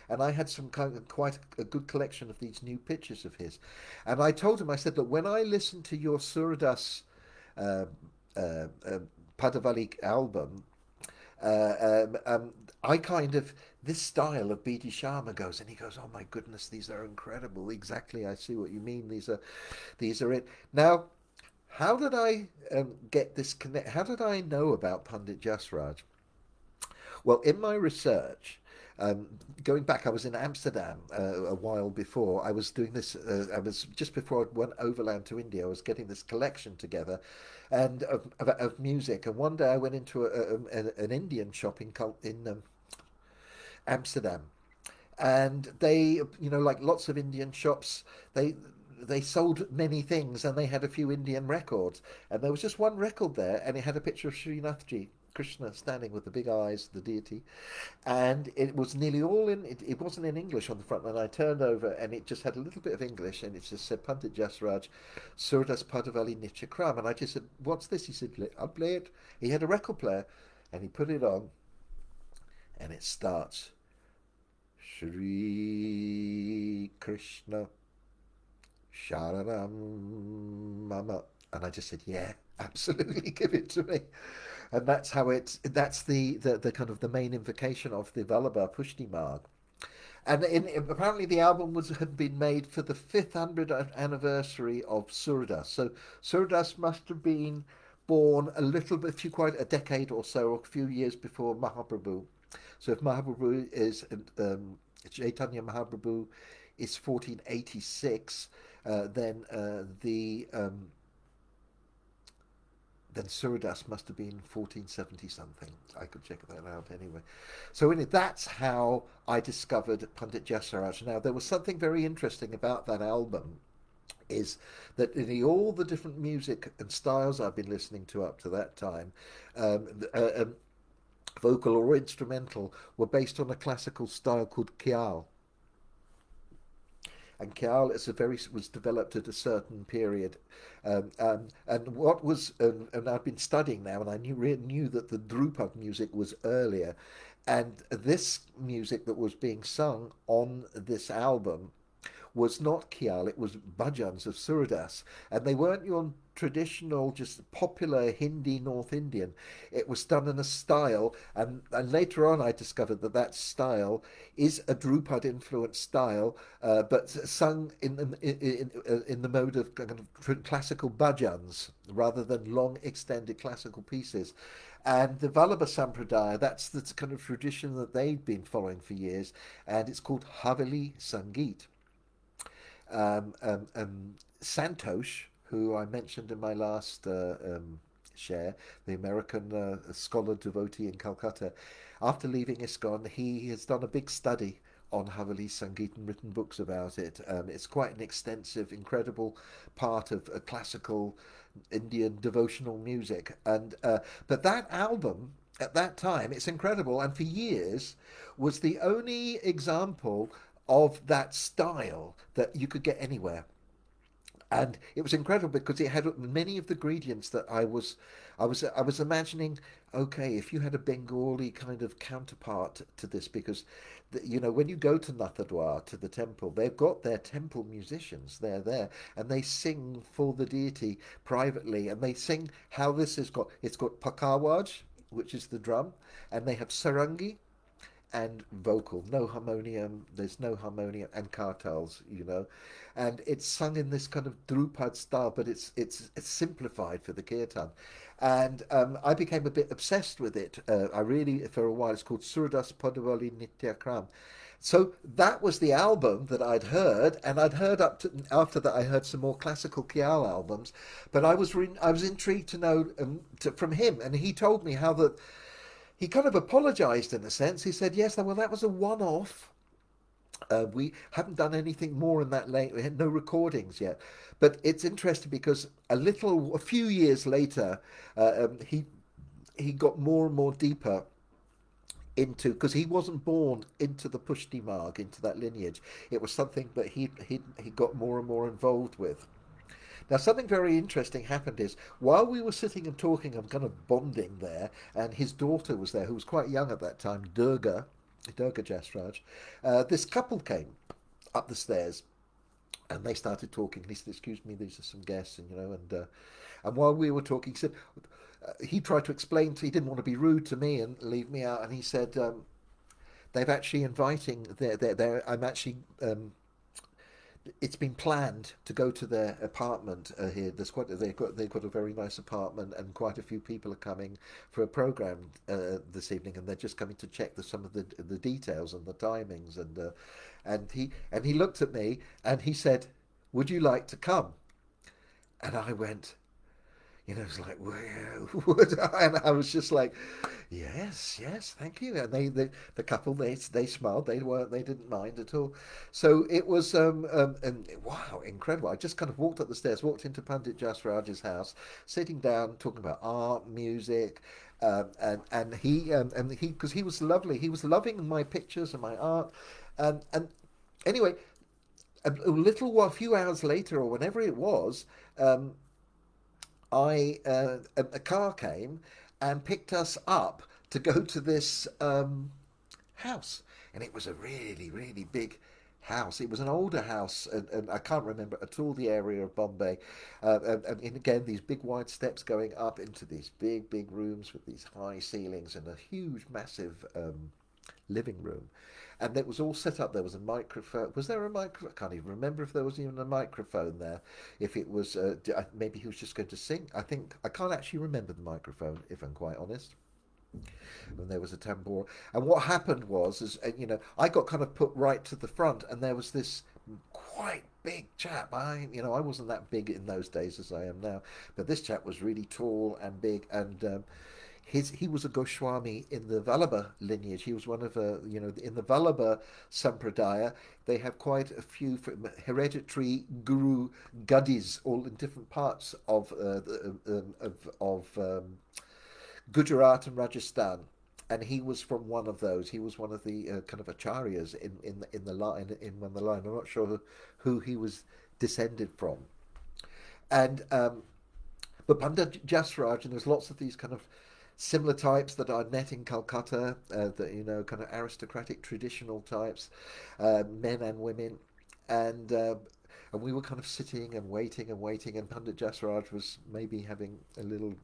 And I had some kind of quite a good collection of these new pictures of his. And I told him, I said, "Look, when I listen to your Suradas uh, uh, uh, Padavali album, I kind of this style of B.D. Sharma goes," and he goes, "Oh my goodness, these are incredible. Exactly, I see what you mean. These are it." Now, how did I get this connect? How did I know about Pandit Jasraj? Well, in my research, um, going back, I was in Amsterdam a while before. I was doing this. I was just before I went overland to India. I was getting this collection together, and of music. And one day I went into an Indian shop in Amsterdam, and they, like lots of Indian shops, they they sold many things, and they had a few Indian records, and there was just one record there, and it had a picture of Srinathji Krishna standing with the big eyes, the deity, and it was nearly all it wasn't in English on the front, and I turned over, and it just had a little bit of English, and it just said Pandit Jasraj, Surdas Padavali Nityakram, and I just said, "What's this?" He said, "I'll play it." He had a record player, and he put it on, and it starts, Shri Krishna Sharanam Mama. And I just said, "Yeah, absolutely, give it to me." And that's the kind of the main invocation of the Vallabha Pushti Marg. And apparently the album had been made for the 500th anniversary of Surdas. So Surdas must have been born a little bit, quite a decade or so, or a few years before Mahaprabhu. So if Mahaprabhu is Chaitanya Mahaprabhu is 1486, then Surdas must have been 1470 something. I could check that out anyway. So anyway, that's how I discovered Pandit Jasaraj. Now, there was something very interesting about that album, is that in all the different music and styles I've been listening to up to that time, um, uh, um, vocal or instrumental, were based on a classical style called Khyal. And Khyal was developed at a certain period, and what was and I've been studying now, and I knew that the Drupad music was earlier, and this music that was being sung on this album was not Khyal, it was bhajans of Surdas. And they weren't your traditional, just popular Hindi North Indian. It was done in a style, and later on I discovered that that style is a Drupad influenced style, but sung in the mode of kind of classical bhajans rather than long extended classical pieces. And the Vallabha Sampradaya, that's the kind of tradition that they've been following for years, and it's called Haveli Sangeet. Santosh, who I mentioned in my last share, the American scholar devotee in Calcutta, after leaving Iskcon, he has done a big study on Haveli Sangeet and written books about it. It's quite an extensive, incredible part of classical Indian devotional music. And but that album at that time, it's incredible, and for years was the only example of that style that you could get anywhere. And it was incredible because it had many of the ingredients that I was imagining. Okay, if you had a Bengali kind of counterpart to this, because when you go to Nathadwar, to the temple, they've got their temple musicians. They're there, and they sing for the deity privately, and they sing how it's got pakawaj, which is the drum, and they have sarangi, and vocal, no harmonium, there's no harmonium, and kartals, and it's sung in this kind of Drupad style, but it's simplified for the kirtan. And I became a bit obsessed with it. I really, for a while, it's called Surdas Padavali Nityakram. So that was the album that I'd heard, and I'd heard up to after that I heard some more classical Khyal albums, but I was intrigued to know from him, and he told me how that he kind of apologized in a sense. He said, yes, well, that was a one-off. We haven't done anything more in that late. We had no recordings yet. But it's interesting because a few years later, he got more and more deeper into, because he wasn't born into the Pushti Marg, into that lineage. It was something that he got more and more involved with. Now, something very interesting happened is while we were sitting and talking and kind of bonding there, and his daughter was there, who was quite young at that time, Durga Jasraj, this couple came up the stairs, and they started talking. And he said, "Excuse me, these are some guests," and while we were talking, he said he tried to explain. He didn't want to be rude to me and leave me out, and he said they've actually inviting. I'm actually. It's been planned to go to their apartment here. They've got a very nice apartment, and quite a few people are coming for a program this evening, and they're just coming to check some of the details and the timings. And he looked at me and he said, "Would you like to come?" And I went, it's like, well, would I? And I was just like, yes, yes, thank you. And the couple, they smiled. They didn't mind at all. So it was, and wow, incredible. I just kind of walked up the stairs, walked into Pandit Jasraj's house, sitting down, talking about art, music, and he, because he was lovely. He was loving my pictures and my art, and anyway, a few hours later, or whenever it was. A car came and picked us up to go to this house, and it was a really, really big house. It was an older house, and I can't remember at all the area of Bombay. And again, these big wide steps going up into these big, big rooms with these high ceilings and a huge, massive living room. And it was all set up. There was a microphone. Was there a microphone? I can't even remember if there was even a microphone there. If it was, maybe he was just going to sing. I can't actually remember the microphone, if I'm quite honest. And there was a tambour. And what happened was, I got kind of put right to the front, and there was this quite big chap. I wasn't that big in those days as I am now, but this chap was really tall and big, and he was a Goswami in the Vallabha lineage. He was one of in the Vallabha Sampradaya, they have quite a few hereditary guru gaddis, all in different parts of Gujarat and Rajasthan. And he was from one of those. He was one of the kind of acharyas in the line in one of the line. I'm not sure who he was descended from. And but Pandit Jasraj, and there's lots of these kind of similar types that I'd met in Calcutta, kind of aristocratic, traditional types, men and women, and we were kind of sitting and waiting and waiting, and Pandit Jasraj was maybe having a little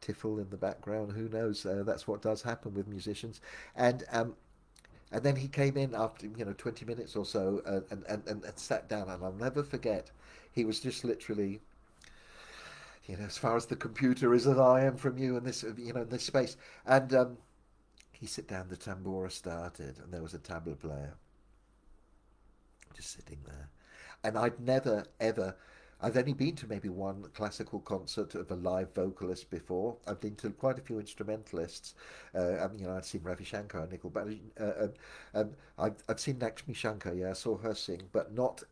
tiffle in the background. Who knows? That's what does happen with musicians, and then he came in after 20 minutes or so, and sat down, and I'll never forget. He was just literally, as far as the computer is as I am from you in this, in this space. And he sit down, the tambura started, and there was a tabla player just sitting there. And I'd never, ever, I've only been to maybe one classical concert of a live vocalist before. I've been to quite a few instrumentalists. I'd seen Ravi Shankar, Nickel, but I've seen Lakshmi Shankar. Yeah, I saw her sing, but not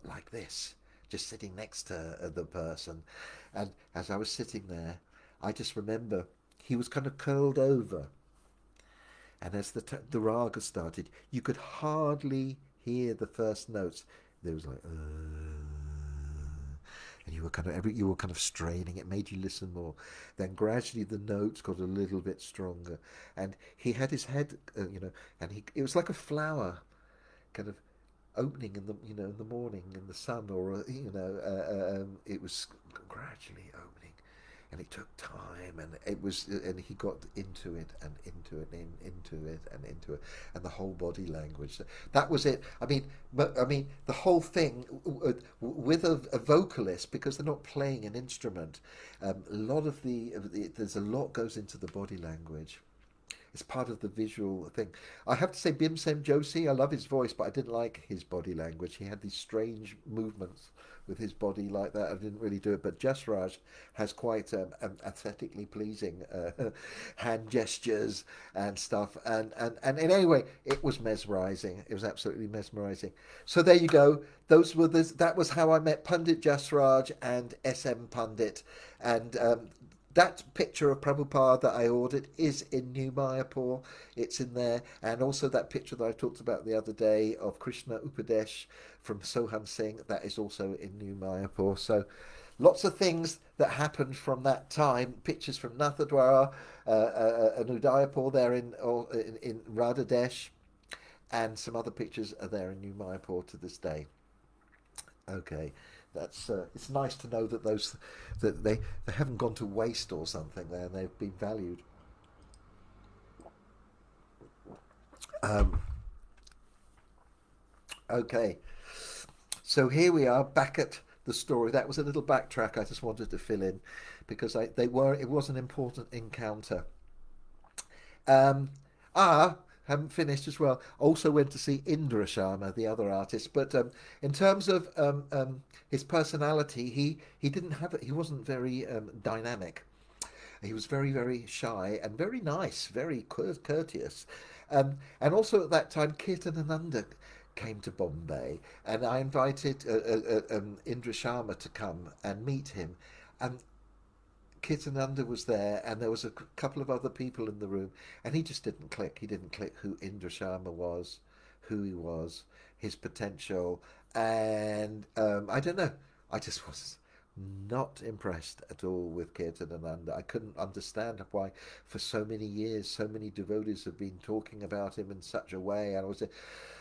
like this, just sitting next to the person. And as I was sitting there, I just remember he was kind of curled over. And as the raga started, you could hardly hear the first notes. There was like, and you were kind of straining. It made you listen more. Then gradually the notes got a little bit stronger, and he had his head, and it was like a flower, kind of opening in the morning in the sun, or it was gradually opening, and it took time, and it was, and he got into it and into it and into it and into it, and the whole body language. That was it. I mean, the whole thing with a vocalist, because they're not playing an instrument. A lot of there's a lot goes into the body language. It's part of the visual thing. I have to say, Bhimsen Joshi, I love his voice, but I didn't like his body language. He had these strange movements with his body like that. I didn't really do it. But Jarsaj has quite aesthetically pleasing hand gestures and stuff. And in any way, it was mesmerizing. It was absolutely mesmerizing. So there you go. That was how I met Pandit Jarsaj and SM Pandit. And that picture of Prabhupada that I ordered is in New Mayapur. It's in there. And also that picture that I talked about the other day of Krishna Upadesh from Sohan Singh, that is also in New Mayapur. So lots of things that happened from that time. Pictures from Nathadwara and Udaipur there in Radhadesh. And some other pictures are there in New Mayapur to this day. Okay, that's it's nice to know that they haven't gone to waste or something there, and they've been valued. Um, okay, so here we are back at the story. That was a little backtrack I just wanted to fill in because it was an important encounter. Um, haven't finished as well. Also went to see Indra Sharma, the other artist. But in terms of his personality, he didn't have it. He wasn't very dynamic. He was very, very shy and very nice, very courteous. And also at that time, Kirtan Ananda came to Bombay, and I invited Indra Sharma to come and meet him. And Kirtananda was there, and there was a couple of other people in the room, and he just didn't click. He didn't click who Indra Sharma was, who he was, his potential, and I don't know. I just was not impressed at all with Kirtananda. I couldn't understand why, for so many years, so many devotees have been talking about him in such a way, and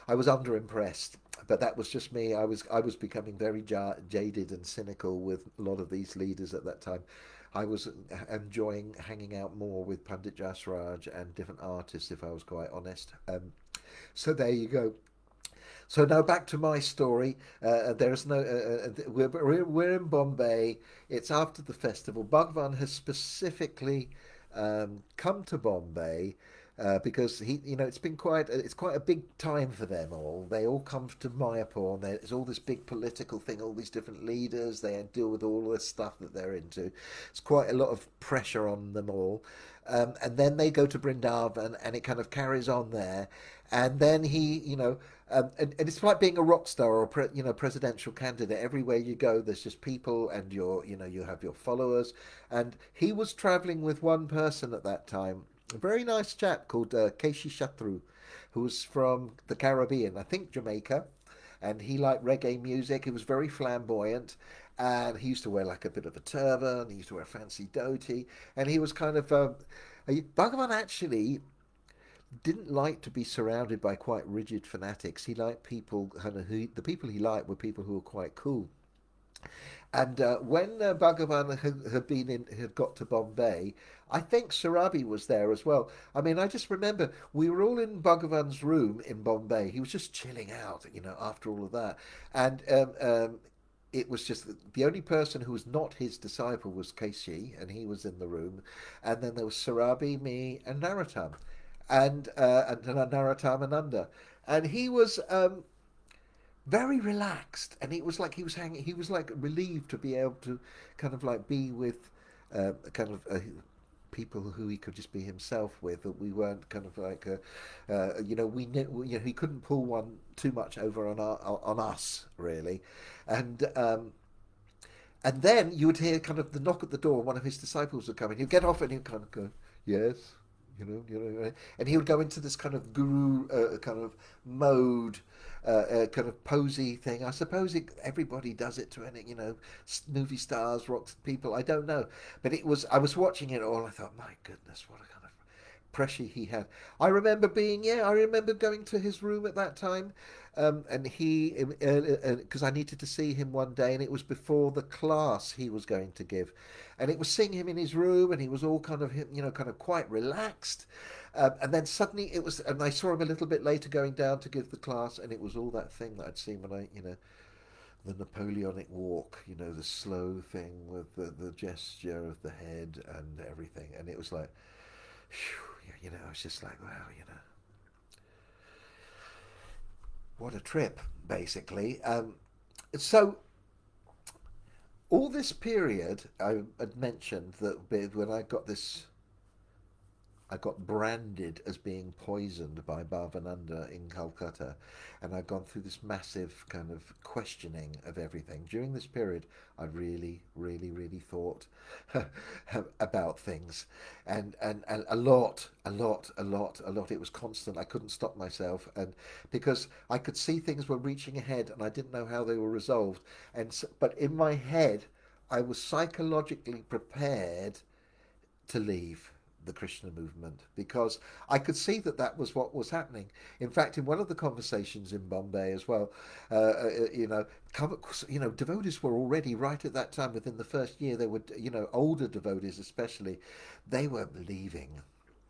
I was underimpressed. But that was just me. I was becoming very jaded and cynical with a lot of these leaders at that time. I was enjoying hanging out more with Pandit Jasraj and different artists, if I was quite honest. So there you go. So now back to my story. There's no. We're in Bombay. It's after the festival. Bhagavan has specifically come to Bombay because it's quite a big time for them all. They all come to Mayapur, and there's all this big political thing, all these different leaders. They deal with all this stuff that they're into. It's quite a lot of pressure on them all. And then they go to Brindavan, and it kind of carries on there. And then and it's like being a rock star or presidential candidate. Everywhere you go, there's just people, and you have your followers. And he was traveling with one person at that time, a very nice chap called Keshi Shatru, who was from the Caribbean, I think Jamaica, and he liked reggae music. He was very flamboyant, and he used to wear like a bit of a turban. He used to wear a fancy dhoti, and he was kind of Bhagavan actually didn't like to be surrounded by quite rigid fanatics. He liked people kind of the people he liked were people who were quite cool. And when Bhagavan had got to Bombay, I think Sarabi was there as well. I mean, I just remember we were all in Bhagavan's room in Bombay. He was just chilling out, after all of that. And it was just the only person who was not his disciple was Keshi, and he was in the room. And then there was Sarabi, me, and Narottam, and Narottam and he was very relaxed, and it was like he was hanging. He was like relieved to be able to kind of like be with kind of people who he could just be himself with. That we weren't kind of like we knew, he couldn't pull one too much over on us really, and. And then you would hear kind of the knock at the door. One of his disciples would come in. He'd get off and he'd kind of go, "Yes," and he would go into this kind of guru kind of mode, kind of posy thing. I suppose everybody does it to any, movie stars, rock people. I don't know, but I was watching it all. I thought, my goodness, what a kind of pressure he had. I remember I remember going to his room at that time, and because I needed to see him one day, and it was before the class he was going to give, and it was seeing him in his room, and he was all kind of, kind of quite relaxed, and then suddenly and I saw him a little bit later going down to give the class, and it was all that thing that I'd seen when the Napoleonic walk, the slow thing with the gesture of the head and everything, and it was like, phew, I was just like, wow, what a trip, basically. So all this period, I had mentioned that when I got branded as being poisoned by Bhavananda in Calcutta, and I'd gone through this massive kind of questioning of everything. During this period, I really, really, really thought about things, and a lot, a lot, a lot, a lot. It was constant. I couldn't stop myself, and because I could see things were reaching ahead, and I didn't know how they were resolved. But in my head, I was psychologically prepared to leave the Krishna movement because I could see that that was what was happening. In fact, in one of the conversations in Bombay as well, uh, uh, you know, devotees were already right at that time. Within the first year, they were, older devotees especially, they were leaving.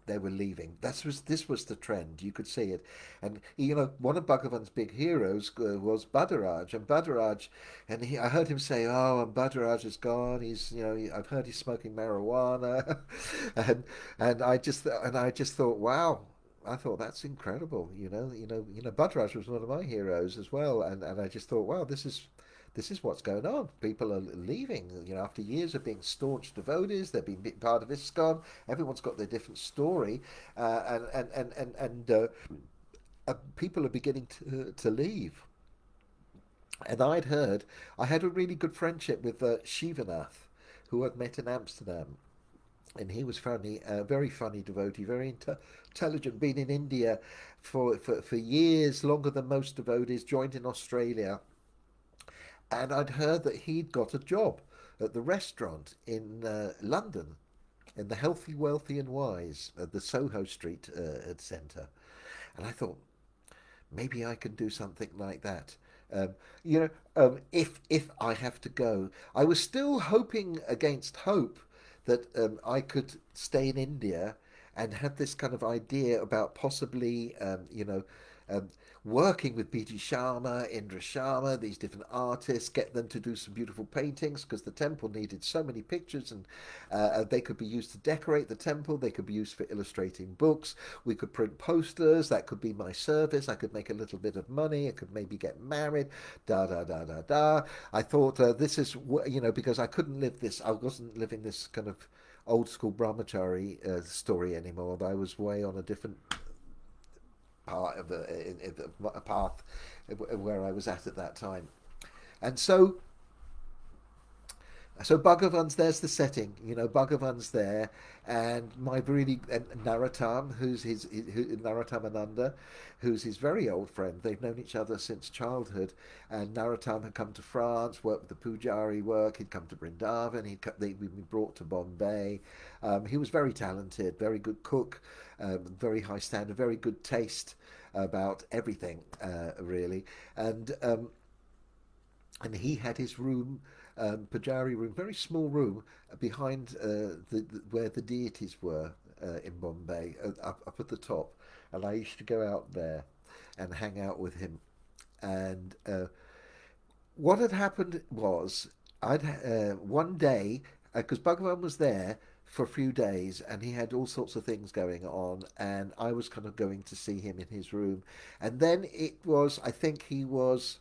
They were leaving. This was the trend. You could see it, and one of Bhagavan's big heroes was Bhadaraj, and I heard him say, "Oh, and Bhadaraj is gone. I've heard he's smoking marijuana," and I just thought, wow. I thought that's incredible. Bhadaraj was one of my heroes as well, and I just thought, wow, this is what's going on. People are leaving, after years of being staunch devotees. They've been part of Iskcon. Everyone's got their different story, people are beginning to leave. And I had a really good friendship with Shivanath, who I'd met in Amsterdam. And he was funny, very funny devotee, very intelligent, been in India for years, longer than most devotees, joined in Australia, and I'd heard that he'd got a job at the restaurant in London, in the Healthy, Wealthy and Wise, at the Soho Street Centre. And I thought, maybe I can do something like that. Um, if I have to go, I was still hoping against hope that I could stay in India and had this kind of idea about possibly, um, working with B.G. Sharma, Indra Sharma, these different artists, get them to do some beautiful paintings because the temple needed so many pictures, and they could be used to decorate the temple. They could be used for illustrating books. We could print posters. That could be my service. I could make a little bit of money. I could maybe get married. Da da da da da. I thought this is because I couldn't live this. I wasn't living this kind of old school Brahmacari story anymore. I was way on a different part of a path where I was at that time. And so Bhagavan's, there's the setting, Bhagavan's there, and my really, and Narottam, Narottamananda, who's his very old friend. They've known each other since childhood, and Narottam had come to France, worked with the Pujari work. He'd come to Vrindavan. They'd been brought to Bombay. He was very talented, very good cook, very high standard, very good taste about everything, really, and he had his room, Pujari room, very small room behind where the deities were in Bombay, up at the top, and I used to go out there and hang out with him. And what had happened was, I'd one day, because Bhagavan was there for a few days and he had all sorts of things going on, and I was kind of going to see him in his room, and then I think he was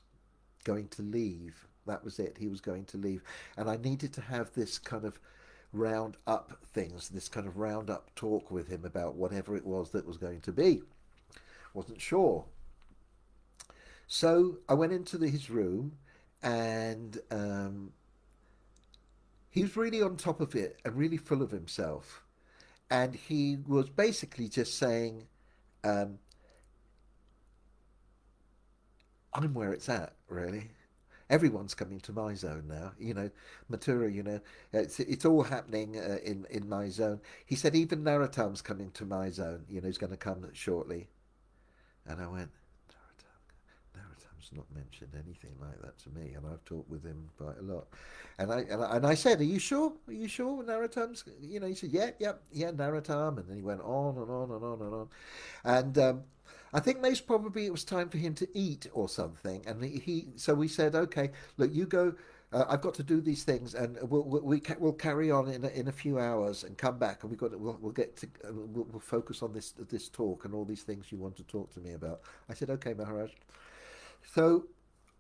going to leave. That was it. He was going to leave. And I needed to have this kind of this kind of round up talk with him about whatever it was that was going to be. Wasn't sure. So I went into his room, and he was really on top of it and really full of himself. And he was basically just saying, um, I'm where it's at, really. Everyone's coming to my zone now. Mathura, it's all happening in my zone. He said even Narottam's coming to my zone. He's going to come shortly. And I went, Narottam's not mentioned anything like that to me, and I've talked with him quite a lot. And I said, "Are you sure? Are you sure Narottam's?" He said, "Yeah, yeah, yeah, Narottam." And then he went on and on and on and on, and I think most probably it was time for him to eat or something. And so we said, "Okay, look, you go. I've got to do these things, and we'll carry on in a few hours and come back, and we'll get to we'll focus on this talk and all these things you want to talk to me about." I said, "Okay, Maharaj." So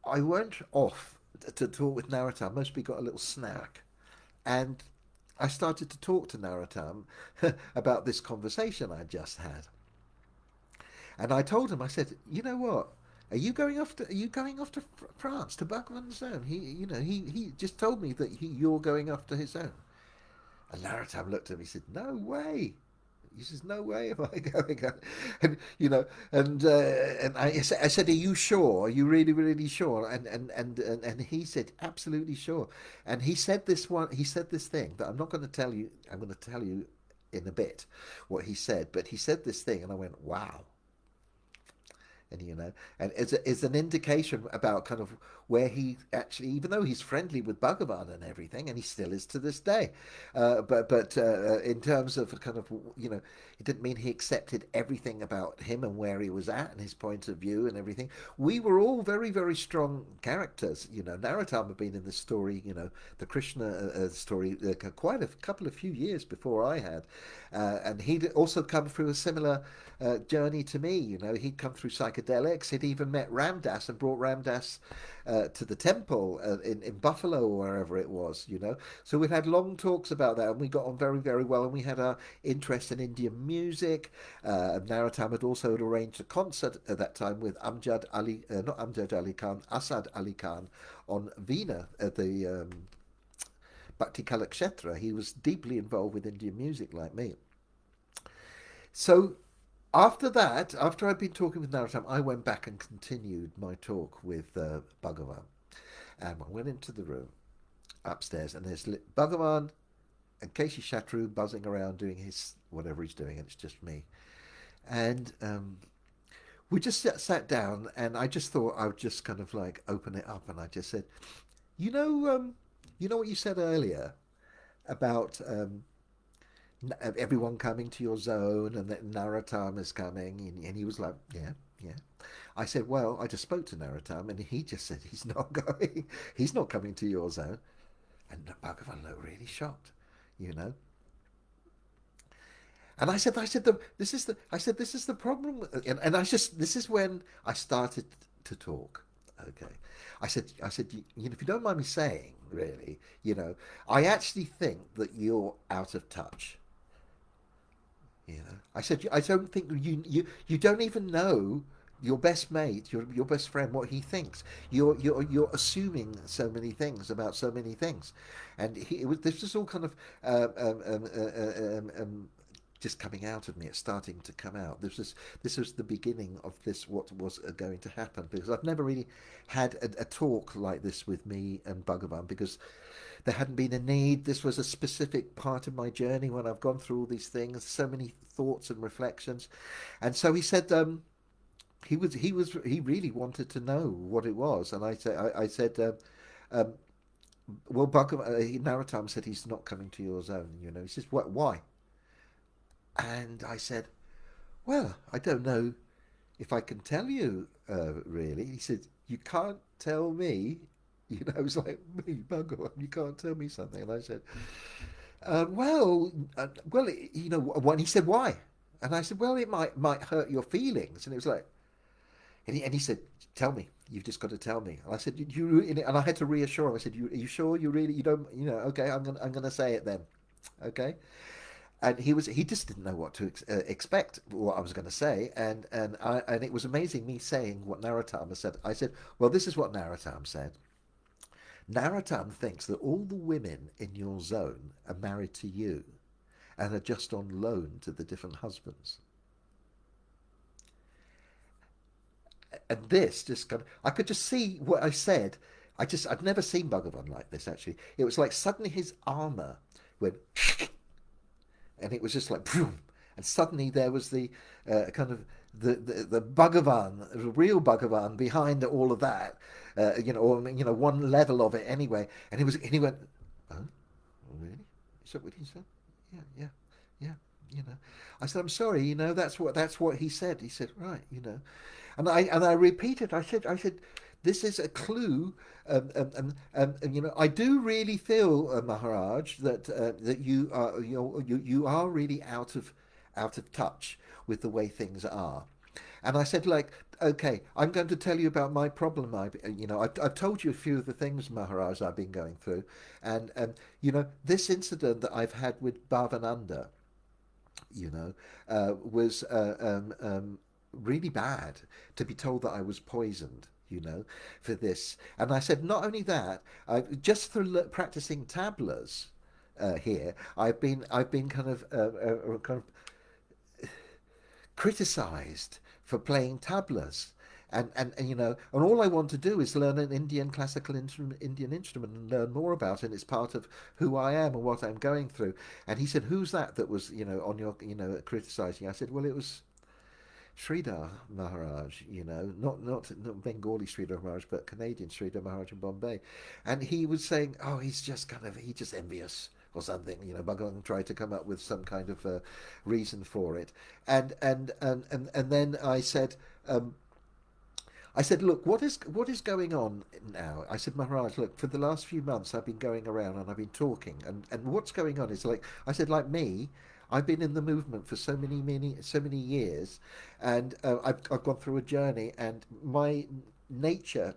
I went off to talk with Narottam. Most people got a little snack, and I started to talk to Narottam about this conversation I just had. And I told him, I said, "You know what? Are you going off to France to Bhagavan's zone? He just told me that you're going off to his zone." And Narottam looked at me and said, "No way." He says, "No way am I going." And I said, "Are you sure? Are you really, really sure?" And he said, "Absolutely sure." And he said this thing that I'm not going to tell you. I'm going to tell you in a bit what he said, but he said this thing, and I went, "Wow." And it's an indication about kind of where he actually, even though he's friendly with Bhagavan and everything, and he still is to this day, but in terms of kind of, it didn't mean he accepted everything about him and where he was at and his point of view and everything. We were all very, very strong characters. Narottam had been in this story, the Krishna story, quite a couple of few years before I had, and he'd also come through a similar journey to me. He'd come through psychedelics. He'd even met Ramdas and brought Ramdas to the temple in Buffalo or wherever it was. So we've had long talks about that, and we got on very, very well. And we had our interest in Indian music. Narottam had also arranged a concert at that time with Amjad Ali, not Amjad Ali Khan, Asad Ali Khan on Veena at the Bhakti Kalakshetra. He was deeply involved with Indian music like me. So after that, after I'd been talking with Narottam, I went back and continued my talk with Bhagavan. And I went into the room upstairs, and there's Bhagavan and Keshi Shatru buzzing around doing his whatever he's doing, and it's just me. And we just sat down, and I just thought I would just kind of like open it up, and I just said, you know what you said earlier about everyone coming to your zone and that Narottam is coming, and he was like, "Yeah, yeah." I said, "Well, I just spoke to Narottam, and he just said he's not going, he's not coming to your zone." And Bhagavan looked really shocked, you know. And I said, "This is the problem," and this is when I started to talk. Okay, I said, if you don't mind me saying, really, I actually think that you're out of touch. I said, I don't think you don't even know your best mate, your best friend, what he thinks. You're assuming so many things about so many things, and this was all kind of just coming out of me. It's starting to come out. This was the beginning of this, what was going to happen, because I've never really had a talk like this with me and Bhagavan, because there hadn't been a need. This was a specific part of my journey when I've gone through all these things, so many thoughts and reflections. And so he said, he really wanted to know what it was. And I said, well, Bhagavan, Narottam said he's not coming to your zone. He says, "What? Why?" And I said, "Well, I don't know if I can tell you, really." He said, "You can't tell me." It's like, "Me, Bhagavan, you can't tell me something." And I said, well, when he said, "Why?" And I said, "Well, it might hurt your feelings." And it was like, and he said, "Tell me. You've just got to tell me." And I said, and I had to reassure him. I said, "Are you sure? You don't, okay, I'm gonna say it then." Okay. And he just didn't know what to expect, what I was going to say, and it was amazing me saying what Narottam said. I said, "Well, this is what Narottam said. Narottam thinks that all the women in your zone are married to you and are just on loan to the different husbands." And this just kind of, I could just see what I said. I'd never seen Bhagavan like this, actually. It was like suddenly his armor went, and it was just like, boom, and suddenly there was the kind of the Bhagavan, the real Bhagavan behind all of that, or one level of it anyway. And he went, oh, really? Is that what he said? Yeah, yeah, yeah. I said, I'm sorry. That's what he said. He said, right. And I repeated. I said, this is a clue. I do really feel, Maharaj, that you are really out of touch with the way things are. And I said, like, okay, I'm going to tell you about my problem. I've told you a few of the things, Maharaj, I've been going through, and this incident that I've had with Bhavananda, was really bad. To be told that I was poisoned, for this. And I said, not only that, just through practicing tablas here, I've been kind of criticized for playing tablas. And all I want to do is learn an Indian instrument and learn more about it. And it's part of who I am and what I'm going through. And he said, "Who's that was on your criticizing?" I said, "Well, it was Sridhar Maharaj, not Bengali Sridhar Maharaj, but Canadian Sridhar Maharaj in Bombay." And he was saying, "Oh, he's just envious." Or something, Bhagavan tried to come up with some kind of reason for it, and then I said, look, what is going on now? I said, Maharaj, look, for the last few months I've been going around and I've been talking, and what's going on is, like I said, like me, I've been in the movement for so many years, and I've gone through a journey, and my nature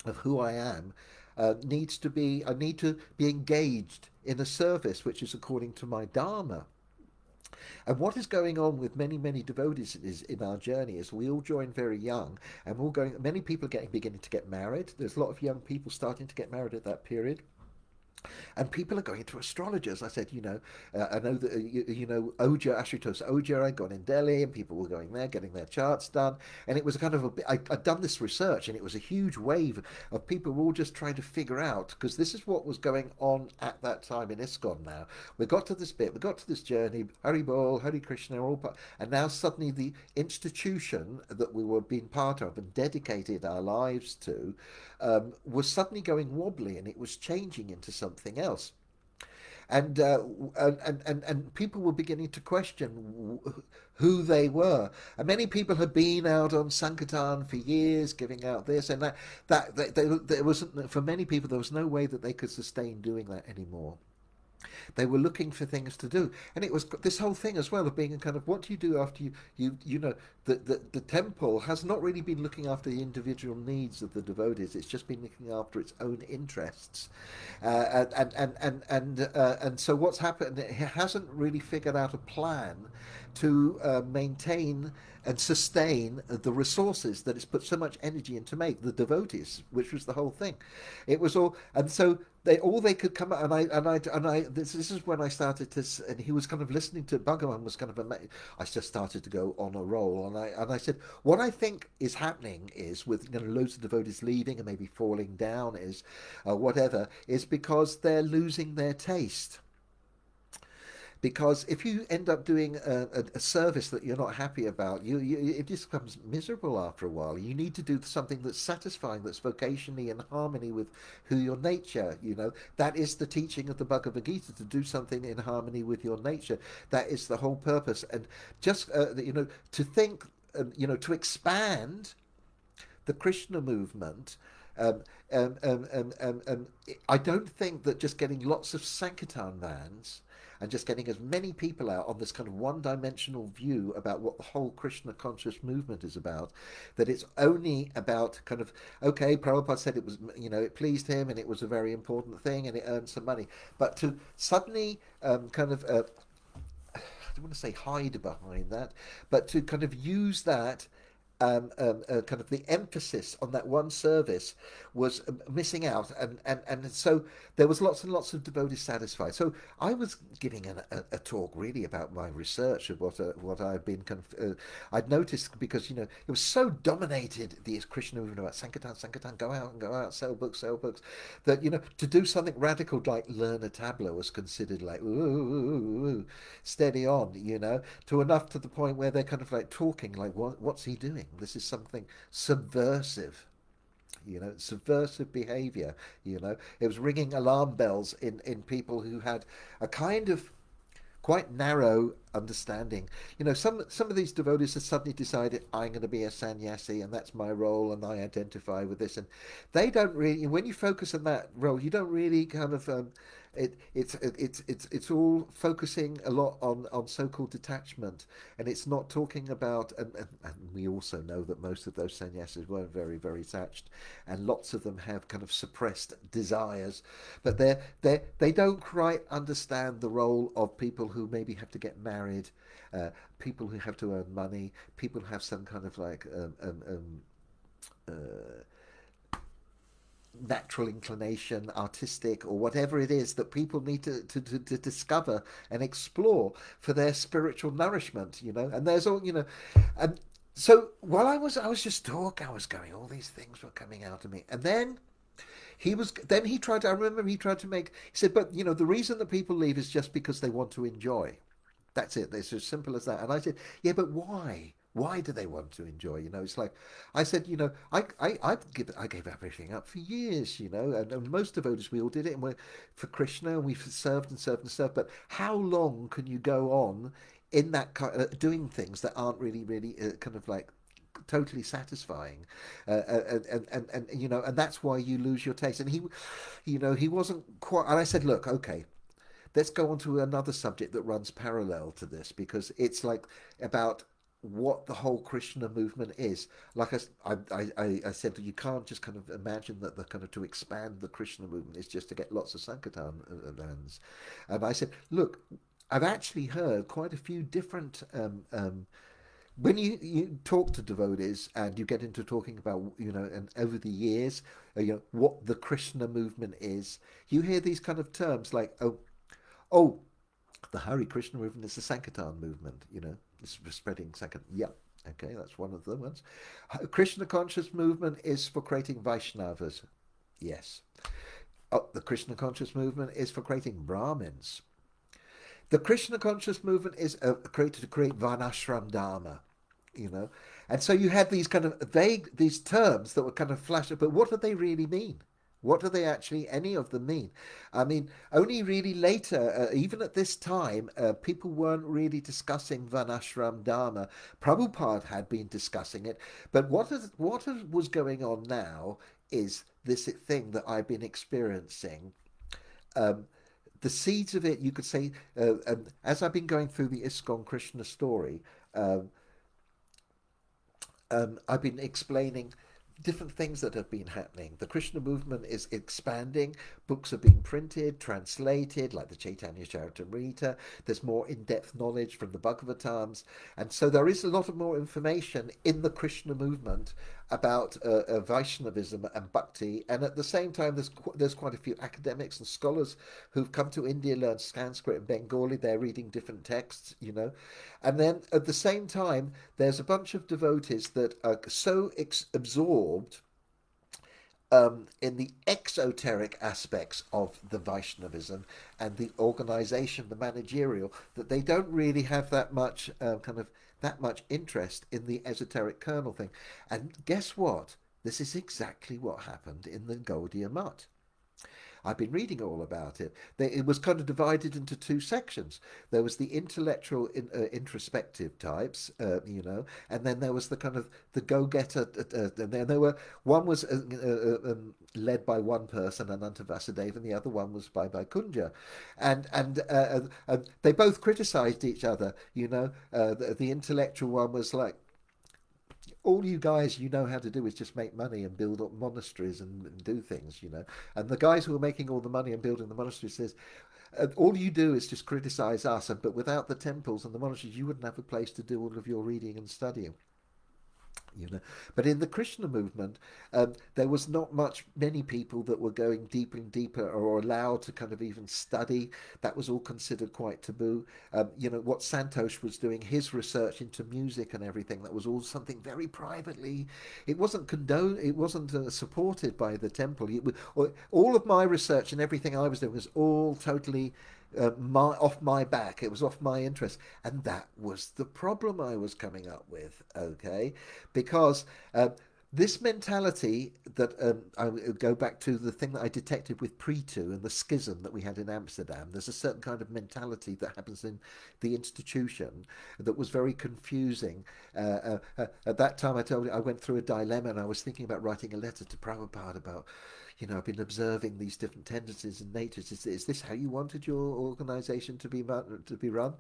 of who I am I need to be engaged in a service which is according to my dharma. And what is going on with many devotees is in our journey is we all join very young, and we're all going. Many people are beginning to get married. There's a lot of young people starting to get married at that period. And people are going to astrologers. I said, I know that, Oja, Ashutosh Oja, I'd gone in Delhi, and people were going there, getting their charts done. And it was a kind of I'd done this research, and it was a huge wave of people who were all just trying to figure out, because this is what was going on at that time in Iskcon now. We got to this bit, we got to this journey, Hare Bol, Hare Krishna, and now suddenly the institution that we were being part of and dedicated our lives to was suddenly going wobbly, and it was changing into something else. And people were beginning to question who they were. And many people had been out on Sankirtan for years, giving out this and that. There wasn't, for many people, there was no way that they could sustain doing that anymore. They were looking for things to do, and it was this whole thing as well of being a kind of, what do you do after the temple has not really been looking after the individual needs of the devotees. It's just been looking after its own interests, and so what's happened? It hasn't really figured out a plan to maintain and sustain the resources that it's put so much energy into make the devotees, which was the whole thing. It was all, and so they could come out, this is when I started to, and he was kind of listening to Bhagavan was kind of amazed. I just started to go on a roll, and I said, what I think is happening is with loads of devotees leaving and maybe falling down is whatever, is because they're losing their taste. Because if you end up doing a service that you're not happy about, it just becomes miserable after a while. You need to do something that's satisfying, that's vocationally in harmony with who your nature. That is the teaching of the Bhagavad Gita, to do something in harmony with your nature. That is the whole purpose. And just to think, to expand the Krishna movement. I don't think that just getting lots of Sankirtan vans and just getting as many people out on this kind of one-dimensional view about what the whole Krishna conscious movement is about, that it's only about kind of, okay, Prabhupada said it was, it pleased him and it was a very important thing and it earned some money, but to suddenly I don't want to say hide behind that, but to kind of use that kind of the emphasis on that one service was missing out, and so there was lots and lots of devotees satisfied. So I was giving a talk really about my research of what I've been I'd noticed, because it was so dominated, the Krishna movement, about Sankirtan, Sankirtan, go out and go out, sell books, that to do something radical like learn a tabla was considered like ooh, steady on, to enough to the point where they're kind of like talking like, what's he doing? This is something subversive. Subversive behavior. It was ringing alarm bells in people who had a kind of quite narrow understanding. Some of these devotees have suddenly decided, I'm going to be a sannyasi and that's my role and I identify with this, and they don't really, when you focus on that role, you don't really kind of it's all focusing a lot on so-called detachment, and it's not talking about, and we also know that most of those sannyasis were very, very attached, and lots of them have kind of suppressed desires, but they don't quite understand the role of people who maybe have to get married, people who have to earn money, people who have some kind of like natural inclination, artistic, or whatever it is that people need to discover and explore for their spiritual nourishment, and there's all, and so while I was just talking, I was going, all these things were coming out of me, and then he tried to, I remember he tried to make, he said, but the reason that people leave is just because they want to enjoy. That's it. It's as simple as that. And I said, yeah, but why? Why do they want to enjoy? It's like, I said, I gave everything up for years, and most devotees, we all did it, and we're for Krishna, and we've served and served and served. But how long can you go on in that doing things that aren't really, really kind of like totally satisfying, and that's why you lose your taste. And he wasn't quite. And I said, look, okay, let's go on to another subject that runs parallel to this, because it's like about what the whole Krishna movement is. Like I said, you can't just kind of imagine that the kind of to expand the Krishna movement is just to get lots of Sankirtan lands. And I said, look, I've actually heard quite a few different when you talk to devotees and you get into talking about, and over the years, what the Krishna movement is, you hear these kind of terms like, oh, the Hare Krishna movement is the Sankirtan movement, it's spreading Sankirtan. Yeah, okay, that's one of the ones. Krishna conscious movement is for creating Vaishnavas. Yes. Oh, the Krishna conscious movement is for creating Brahmins. The Krishna conscious movement is created to create Varnashram Dharma, and so you had these kind of vague, these terms that were kind of flashing, but what do they really mean? What do they actually, any of them mean? I mean, only really later, even at this time, people weren't really discussing Varnashram Dharma. Prabhupada had been discussing it, but what was going on now is this thing that I've been experiencing. The seeds of it, you could say, as I've been going through the Iskcon Krishna story, I've been explaining different things that have been happening. The Krishna movement is expanding. Books are being printed, translated, like the Chaitanya Charitamrita. There's more in-depth knowledge from the Bhagavatams. And so there is a lot of more information in the Krishna movement about Vaishnavism and Bhakti. And at the same time, there's quite a few academics and scholars who've come to India, learned Sanskrit and Bengali. They're reading different texts, And then at the same time, there's a bunch of devotees that are so absorbed in the exoteric aspects of the Vaishnavism and the organization, the managerial, that they don't really have that much that much interest in the esoteric kernel thing. And guess what? This is exactly what happened in the Gaudiya Mutt. I've been reading all about it. It was kind of divided into two sections. There was the intellectual, introspective types, and then there was the kind of the go-getter. And then one was led by one person, Ananta Vasudeva, and the other one was by Kunja, and they both criticised each other. The intellectual one was like, all you guys, how to do is just make money and build up monasteries and do things, And the guys who are making all the money and building the monasteries says, all you do is just criticize us, but without the temples and the monasteries, you wouldn't have a place to do all of your reading and studying. you know. But in the Krishna movement, there was not many people that were going deeper and deeper or allowed to kind of even study. That was all considered quite taboo. You know, what Santosh was doing, his research into music and everything, that was all something very privately. It wasn't condoned, it wasn't supported by the temple. All of my research and everything I was doing was all totally off my back. It was off my interest, and that was the problem I was coming up with. Okay, because this mentality that I would go back to the thing that I detected with Pretu and the schism that we had in Amsterdam. There's a certain kind of mentality that happens in the institution that was very confusing. At that time, I told you I went through a dilemma, and I was thinking about writing a letter to Prabhupada about, you know, I've been observing these different tendencies and natures. Is this how you wanted your organization to be run?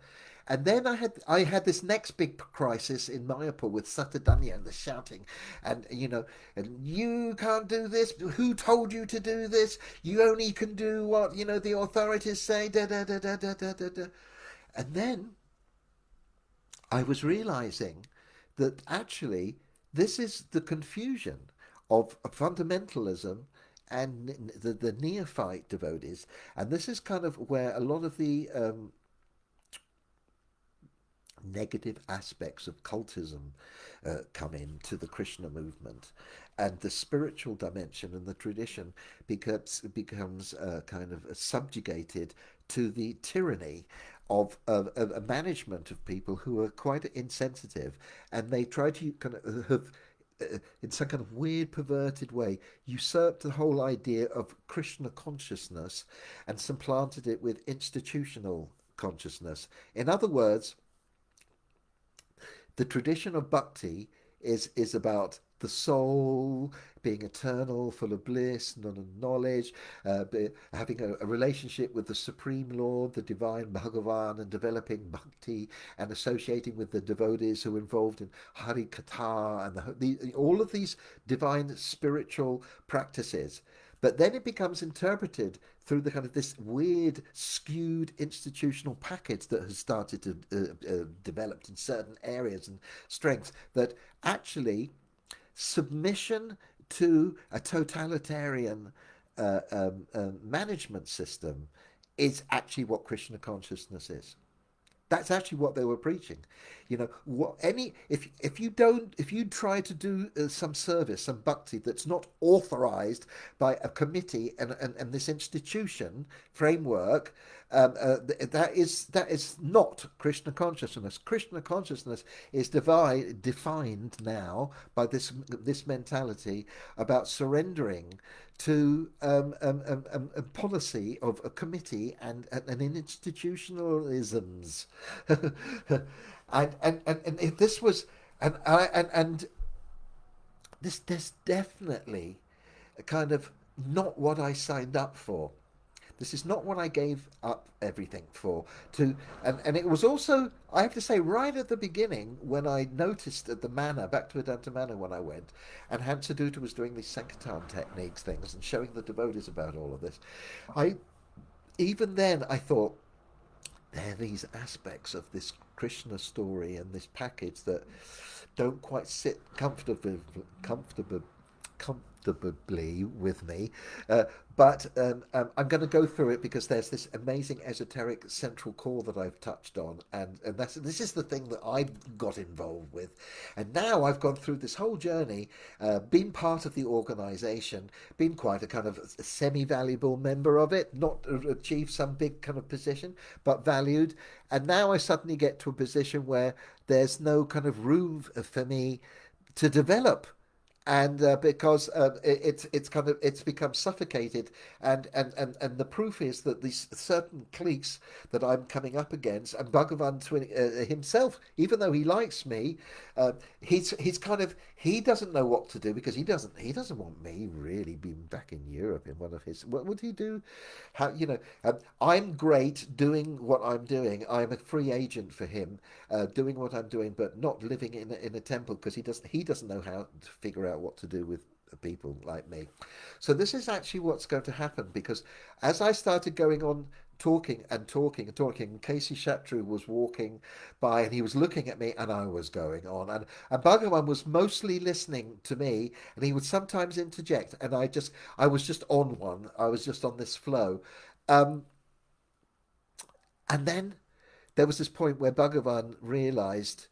And then I had this next big crisis in Mayapur with Satadanya and the shouting, and you know, and you can't do this. Who told you to do this? You only can do what, you know, the authorities say. Da da da da da da da. Da. And then I was realizing that actually this is the confusion of fundamentalism and the neophyte devotees, and this is kind of where a lot of the negative aspects of cultism come into the Krishna movement, and the spiritual dimension and the tradition becomes kind of subjugated to the tyranny of a management of people who are quite insensitive, and they try to kind of have in some kind of weird, perverted way, usurped the whole idea of Krishna consciousness and supplanted it with institutional consciousness. In other words, the tradition of bhakti is about the soul being eternal, full of bliss, none of knowledge, having a relationship with the Supreme Lord, the divine Bhagavan, and developing bhakti and associating with the devotees who are involved in Hare Katha and all of these divine spiritual practices. But then it becomes interpreted through the kind of this weird, skewed institutional package that has started to develop in certain areas and strengths, that actually submission to a totalitarian management system is actually what Krishna consciousness is. That's actually what they were preaching. You know, if you try to do some service, some bhakti that's not authorized by a committee and this institution framework, that is not Krishna consciousness. Krishna consciousness is defined now by this mentality about surrendering to a policy of a committee and institutionalisms. And if this was and this definitely kind of not what I signed up for. This is not what I gave up everything for. And it was also, I have to say, right at the beginning when I noticed at the manor, back to Vedanta Manor when I went, and Hansadutta was doing these Sankirtan techniques things and showing the devotees about all of this. I even then I thought, there are these aspects of this Krishna story and this package that don't quite sit comfortably with me, but I'm going to go through it because there's this amazing esoteric central core that I've touched on, and this is the thing that I got involved with, and now I've gone through this whole journey, been part of the organisation, been quite a kind of semi-valuable member of it, not achieved some big kind of position, but valued, and now I suddenly get to a position where there's no kind of room for me to develop, and because it's become suffocated, and the proof is that these certain cliques that I'm coming up against, and Bhagavan himself, even though he likes me, he's kind of, he doesn't know what to do, because he doesn't want me really being back in Europe in one of his, what would he do? How, you know, I'm great doing what I'm doing. I'm a free agent for him, doing what I'm doing, but not living in a temple, because he doesn't know how to figure out what to do with people like me. So this is actually what's going to happen, because as I started going on talking and talking and talking, Casey Shatru was walking by and he was looking at me and I was going on, and Bhagavan was mostly listening to me, and he would sometimes interject, and I was just on one. I was just on this flow. Um, and then there was this point where Bhagavan realized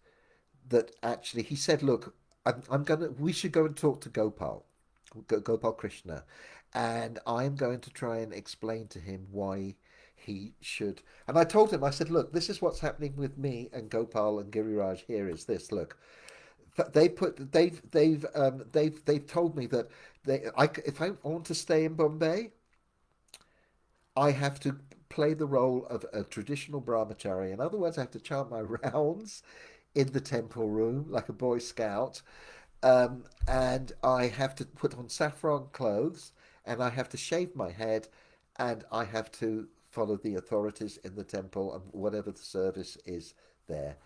that actually he said, "Look, I'm gonna. We should go and talk to Gopal Krishna, and I'm going to try and explain to him why he should." And I told him, I said, "Look, this is what's happening with me and Gopal and Giriraj. Here is this. Look, they've told me that if I want to stay in Bombay, I have to play the role of a traditional Brahmacari. In other words, I have to chant my rounds in the temple room like a Boy Scout, and I have to put on saffron clothes, and I have to shave my head, and I have to follow the authorities in the temple and whatever the service is there."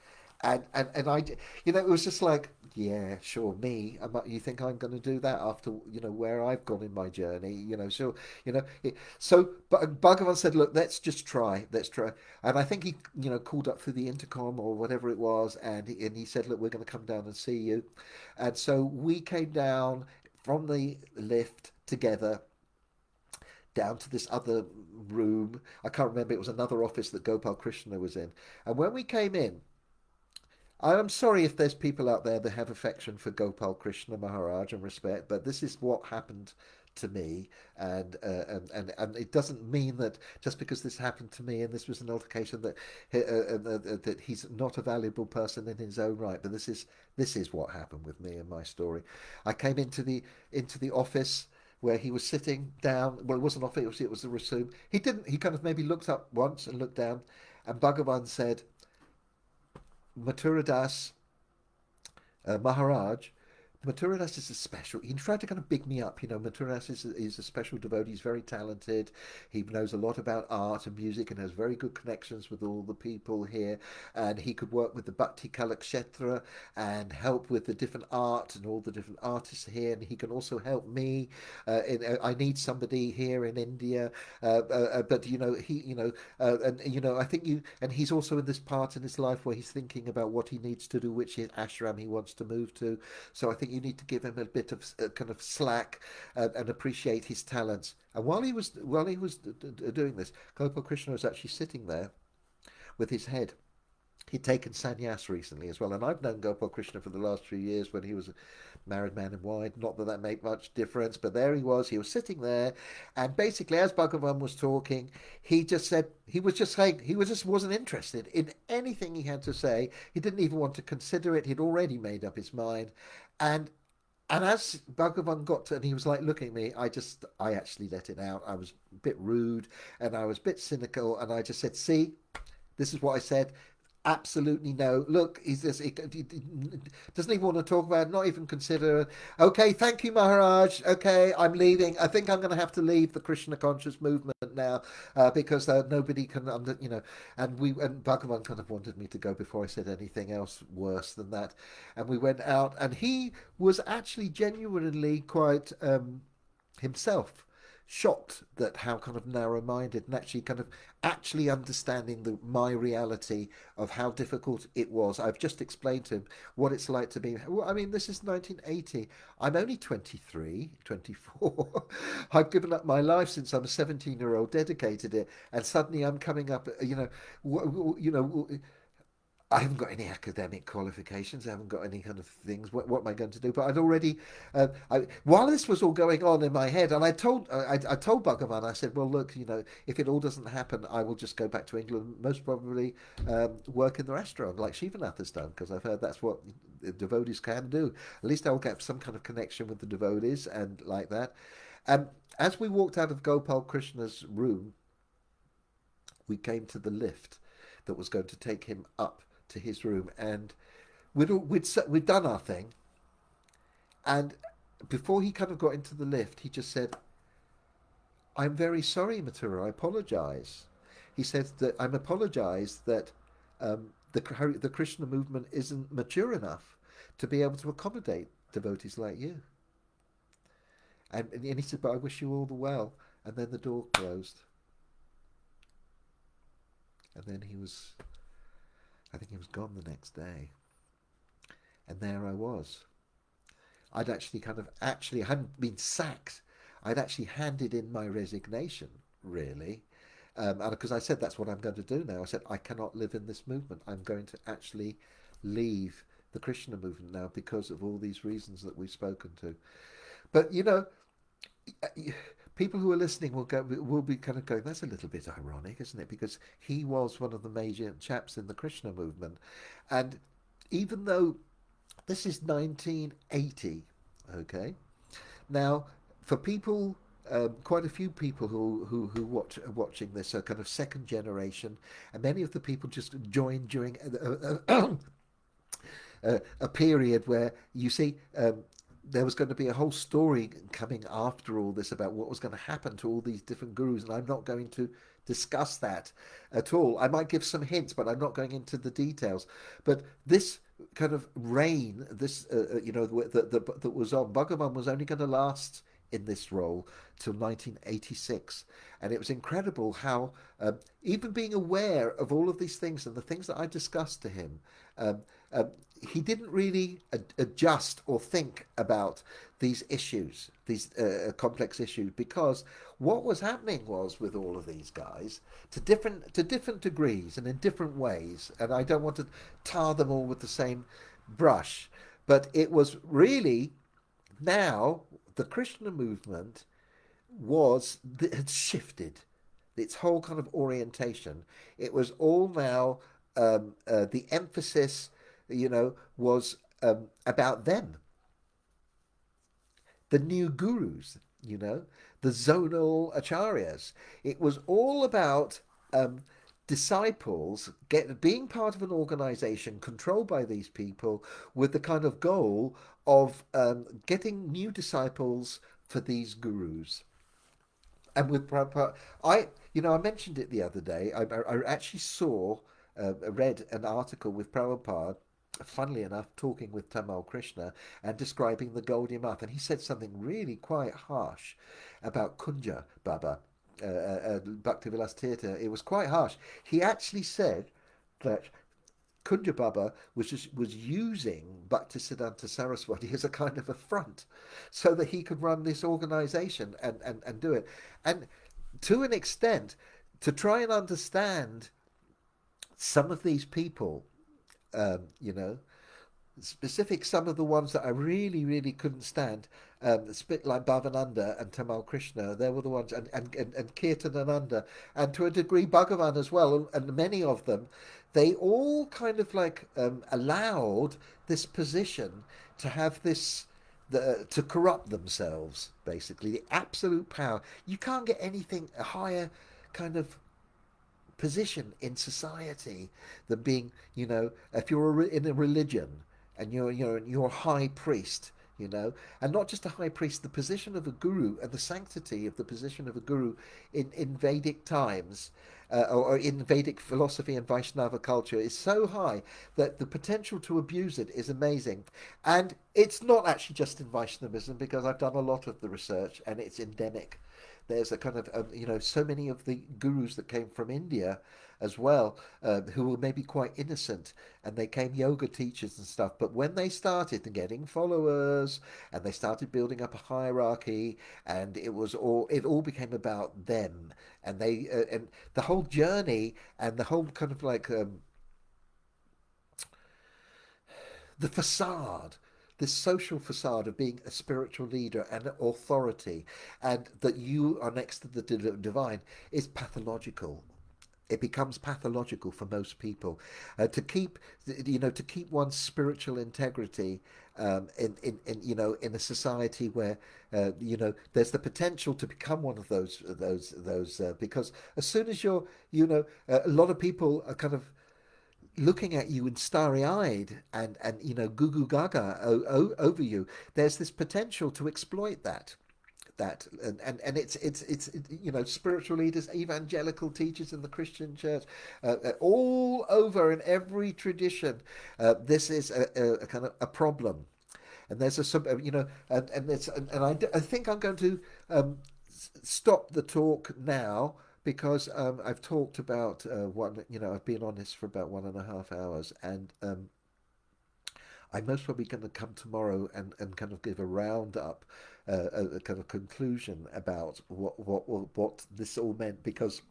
And I, it was just like, yeah, sure, me. You think I'm going to do that after, where I've gone in my journey, sure, but Bhagavan said, "Look, let's try." And I think he, called up through the intercom or whatever it was, and he said, "Look, we're going to come down and see you." And so we came down from the lift together down to this other room. I can't remember, it was another office that Gopal Krishna was in. And when we came in, I'm sorry if there's people out there that have affection for Gopal Krishna Maharaj and respect, but this is what happened to me, and it doesn't mean that just because this happened to me and this was an altercation that he's not a valuable person in his own right. But this is what happened with me and my story. I came into the office where he was sitting down. Well, it wasn't an office; it was a resume. He didn't. He kind of maybe looked up once and looked down, and Bhagavan said, "Mathuradas, Maharaj, Mathuradas is a special." He tried to kind of big me up. Mathuradas is a special devotee. He's very talented. He knows a lot about art and music and has very good connections with all the people here. And he could work with the Bhakti Kalakshetra and help with the different art and all the different artists here. And he can also help me. I need somebody here in India. But I think and he's also in this part in his life where he's thinking about what he needs to do, which ashram he wants to move to. So I think you need to give him a bit of kind of slack, and appreciate his talents. And while he was doing this, Gopal Krishna was actually sitting there with his head. He'd taken sannyas recently as well, and I've known Gopal Krishna for the last few years when he was a married man in white. Not that made much difference, but there he was sitting there, and basically, as Bhagavan was talking, he just said he was just saying he was just wasn't interested in anything he had to say. He didn't even want to consider it. He'd already made up his mind, and and as Bhagavan got to, and he was like looking at me, I actually let it out. I was a bit rude and I was a bit cynical, and I just said, "See, this is what I said. Absolutely no. Look, he doesn't even want to talk about it, not even consider it. Okay, thank you, Maharaj. Okay, I'm leaving. I think I'm going to have to leave the Krishna conscious movement now, because nobody can, and Bhagavan kind of wanted me to go before I said anything else worse than that. And we went out, and he was actually genuinely quite himself shocked that how kind of narrow-minded, and actually kind of actually understanding my reality of how difficult it was. I've just explained to him what it's like to be, well, I mean, this is 1980. I'm only 23, 24. I've given up my life since I'm a 17-year-old, dedicated it, and suddenly I'm coming up, I haven't got any academic qualifications. I haven't got any kind of things. What am I going to do? But I'd already, while this was all going on in my head, and I told Bhagavan, I said, "Well, look, if it all doesn't happen, I will just go back to England, most probably work in the restaurant like Shivanath has done, because I've heard that's what the devotees can do. At least I'll get some kind of connection with the devotees and like that." And as we walked out of Gopal Krishna's room, we came to the lift that was going to take him up to his room, and we'd done our thing, and before he kind of got into the lift, he just said, "I'm very sorry, Mathura. I apologize." He said that I'm apologize that the Krishna movement isn't mature enough to be able to accommodate devotees like you. And he said, but I wish you all the well. And then the door closed. And then I think he was gone the next day. And there I was. I'd actually I hadn't been sacked. I'd actually handed in my resignation, really. And because I said, that's what I'm going to do now. I said, I cannot live in this movement. I'm going to actually leave the Krishna movement now because of all these reasons that we've spoken to. But, people who are listening will be kind of going, that's a little bit ironic, isn't it? Because he was one of the major chaps in the Krishna movement. And even though this is 1980, okay? Now, for people, quite a few people who are watching this are kind of second generation, and many of the people just joined during a period where, you see, there was going to be a whole story coming after all this about what was going to happen to all these different gurus, and I'm not going to discuss that at all. I might give some hints, but I'm not going into the details. But this kind of reign, this that was on, Bhagavan was only going to last in this role till 1986, and it was incredible how, even being aware of all of these things and the things that I discussed to him, um, um, he didn't really adjust or think about these issues, these complex issues, because what was happening was, with all of these guys, to different degrees and in different ways, and I don't want to tar them all with the same brush, but it was really, now the Krishna movement had shifted its whole kind of orientation. It was all now, the emphasis, was about them, the new gurus, the zonal acharyas. It was all about, disciples being part of an organization controlled by these people, with the kind of goal of, getting new disciples for these gurus. And with Prabhupada, I mentioned it the other day. I actually read an article with Prabhupada, funnily enough, talking with Tamal Krishna and describing the Gaudiya Math, and he said something really quite harsh about Kunja Baba, Bhaktivilas Tirtha. It was quite harsh. He actually said that Kunja Baba was using Bhaktisiddhanta Saraswati as a kind of a front, so that he could run this organization and do it. And to an extent, to try and understand some of these people, specific, some of the ones that I really, really couldn't stand, spit like Bhavananda and Tamal Krishna, they were the ones, and Kirtanananda, and to a degree Bhagavan as well, and many of them, they all kind of like, allowed this position to have this, to corrupt themselves, basically, the absolute power. You can't get anything a higher kind of position in society than being, if you're in a religion, and you're a high priest, and not just a high priest, the position of a guru and the sanctity of the position of a guru in Vedic times, or in Vedic philosophy and Vaishnava culture, is so high that the potential to abuse it is amazing. And it's not actually just in Vaishnavism, because I've done a lot of the research and it's endemic. There's a kind of, so many of the gurus that came from India as well, who were maybe quite innocent, and they came yoga teachers and stuff. But when they started getting followers, and they started building up a hierarchy, and it all became about them, and and the whole journey and the whole kind of like, the facade, this social facade of being a spiritual leader and authority, and that you are next to the divine, is pathological. It becomes pathological for most people, to keep one's spiritual integrity, in a society where, there's the potential to become one of those, because as soon as you're, a lot of people are kind of looking at you and starry-eyed, and goo goo gaga over you. There's this potential to exploit that, and it's spiritual leaders, evangelical teachers in the Christian church, all over in every tradition, this is a kind of a problem. and there's a you know, and it's and I think I'm going to stop the talk now because I've talked about one, you know, I've been on this for about 1.5 hours, and I'm most probably going to come tomorrow and kind of give a roundup, a kind of conclusion about what this all meant, because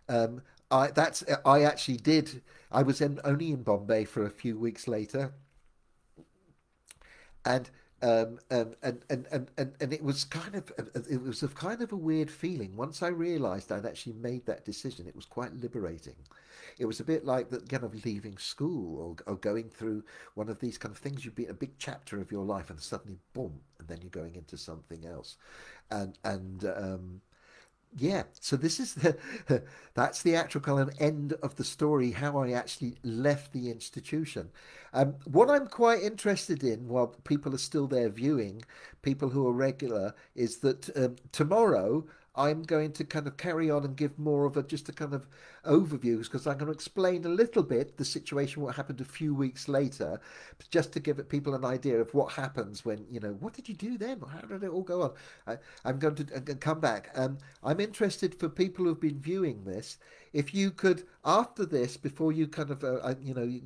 um, I actually did. I was only in Bombay for a few weeks later, and and it was kind of it was a kind of a weird feeling once I realised I'd actually made that decision. It was quite liberating. It was a bit like that kind of leaving school, or going through one of these kind of things. You'd be a big chapter of your life, and suddenly, boom, and then you're going into something else, and yeah, so this is the that's the actual kind of end of the story, how I actually left the institution. What I'm quite interested in, while people are still there viewing, people who are regular, is that tomorrow I'm going to kind of carry on and give more of a just a kind of overview, because I'm going to explain a little bit the situation, what happened a few weeks later, just to give people an idea of what happens when, you know, what did you do then? How did it all go on? I'm going to come back. I'm interested for people who've been viewing this, if you could, after this, before you kind of, you know,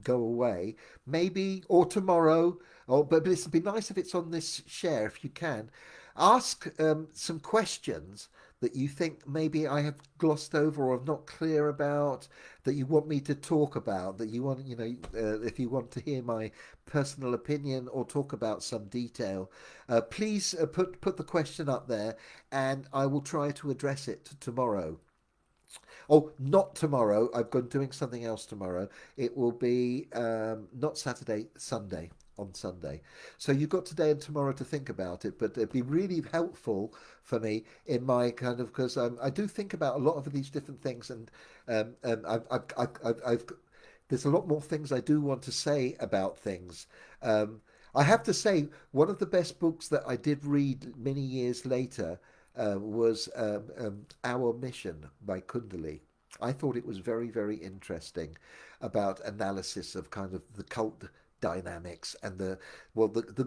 go away, maybe, or tomorrow, or but it'd be nice if it's on this share, if you can, ask some questions that you think maybe I have glossed over or I'm not clear about, that you want me to talk about, that you want, you know, if you want to hear my personal opinion or talk about some detail, please put the question up there, and I will try to address it tomorrow. Oh, not tomorrow. I've got doing something else tomorrow. It will be not Saturday, Sunday. On Sunday. So you've got today and tomorrow to think about it, but it'd be really helpful for me in my kind of, because I do think about a lot of these different things, and I've there's a lot more things I do want to say about things. I have to say, one of the best books that I did read many years later was Our Mission by Kundali. I thought it was very, very interesting, about analysis of kind of the cult dynamics and the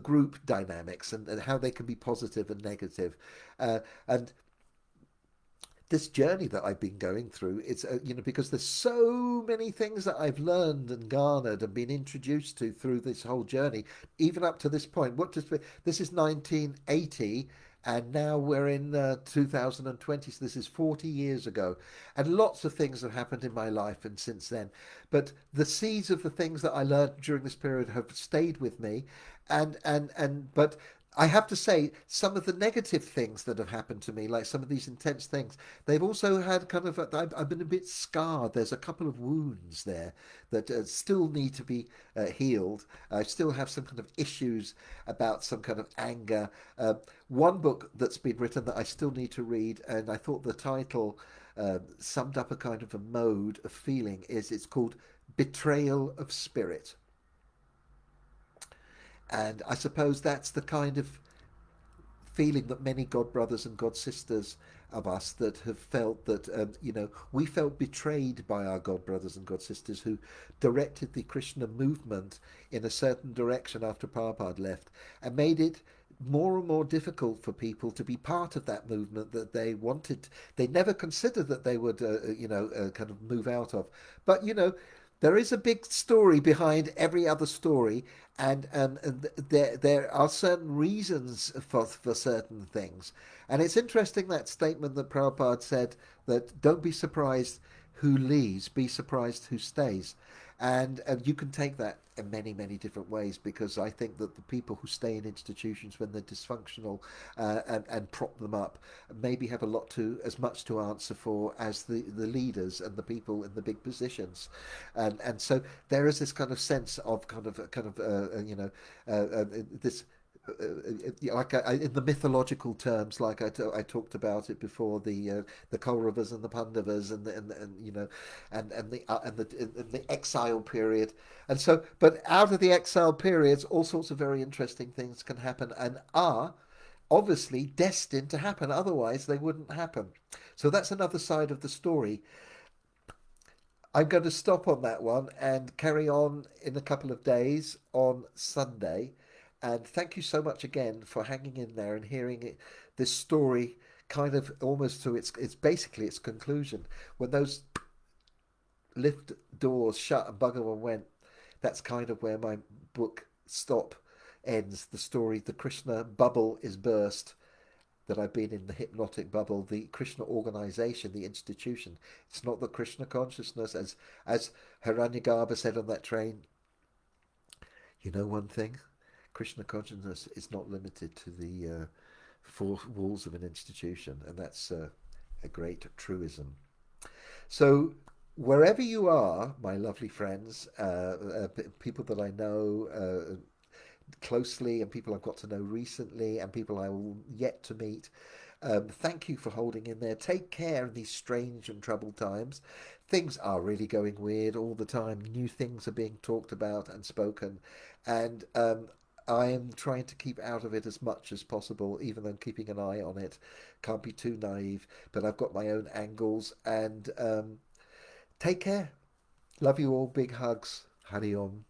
group dynamics, and how they can be positive and negative. And this journey that I've been going through, it's you know, because there's so many things that I've learned and garnered and been introduced to through this whole journey, even up to this point. This is 1980, and now we're in 2020, so this is 40 years ago, and lots of things have happened in my life and since then. But the seeds of the things that I learned during this period have stayed with me, and but I have to say, some of the negative things that have happened to me, like some of these intense things, they've also had kind of, I've been a bit scarred. There's a couple of wounds there that still need to be healed. I still have some kind of issues about some kind of anger. One book that's been written that I still need to read, and I thought the title summed up a kind of a mode of feeling, it's called Betrayal of Spirit. And I suppose that's the kind of feeling that many God brothers and God sisters of us that have felt that, you know, we felt betrayed by our God brothers and God sisters who directed the Krishna movement in a certain direction after Prabhupada left, and made it more and more difficult for people to be part of that movement that they wanted. They never considered that they would, you know, kind of move out of. But, you know, there is a big story behind every other story, and there are certain reasons for certain things. And it's interesting, that statement that Prabhupada said, that don't be surprised who leaves, be surprised who stays. And you can take that in many, many different ways, because I think that the people who stay in institutions when they're dysfunctional, and prop them up, maybe have a lot to, as much to answer for as the leaders and the people in the big positions. And so there is this kind of sense of you know, this like in the mythological terms, like I talked about it before, the Kauravas and the Pandavas, and you know, and the exile period, and so, but out of the exile periods, all sorts of very interesting things can happen, and are obviously destined to happen. Otherwise, they wouldn't happen. So that's another side of the story. I'm going to stop on that one and carry on in a couple of days on Sunday. And thank you so much again for hanging in there and hearing it, this story kind of almost to its basically its conclusion. When those lift doors shut and Bhagavan went, that's kind of where my book stop ends. The story, the Krishna bubble is burst, that I've been in the hypnotic bubble, the Krishna organization, the institution. It's not the Krishna consciousness, as Hiranyagarbha said on that train. You know one thing, Krishna consciousness is not limited to the four walls of an institution, and that's a great truism. So wherever you are, my lovely friends, people that I know closely and people I've got to know recently and people I will yet to meet. Thank you for holding in there. Take care in these strange and troubled times. Things are really going weird all the time. New things are being talked about and spoken. And I am trying to keep out of it as much as possible, even though keeping an eye on it. Can't be too naive, but I've got my own angles. And take care. Love you all. Big hugs. Hari Om.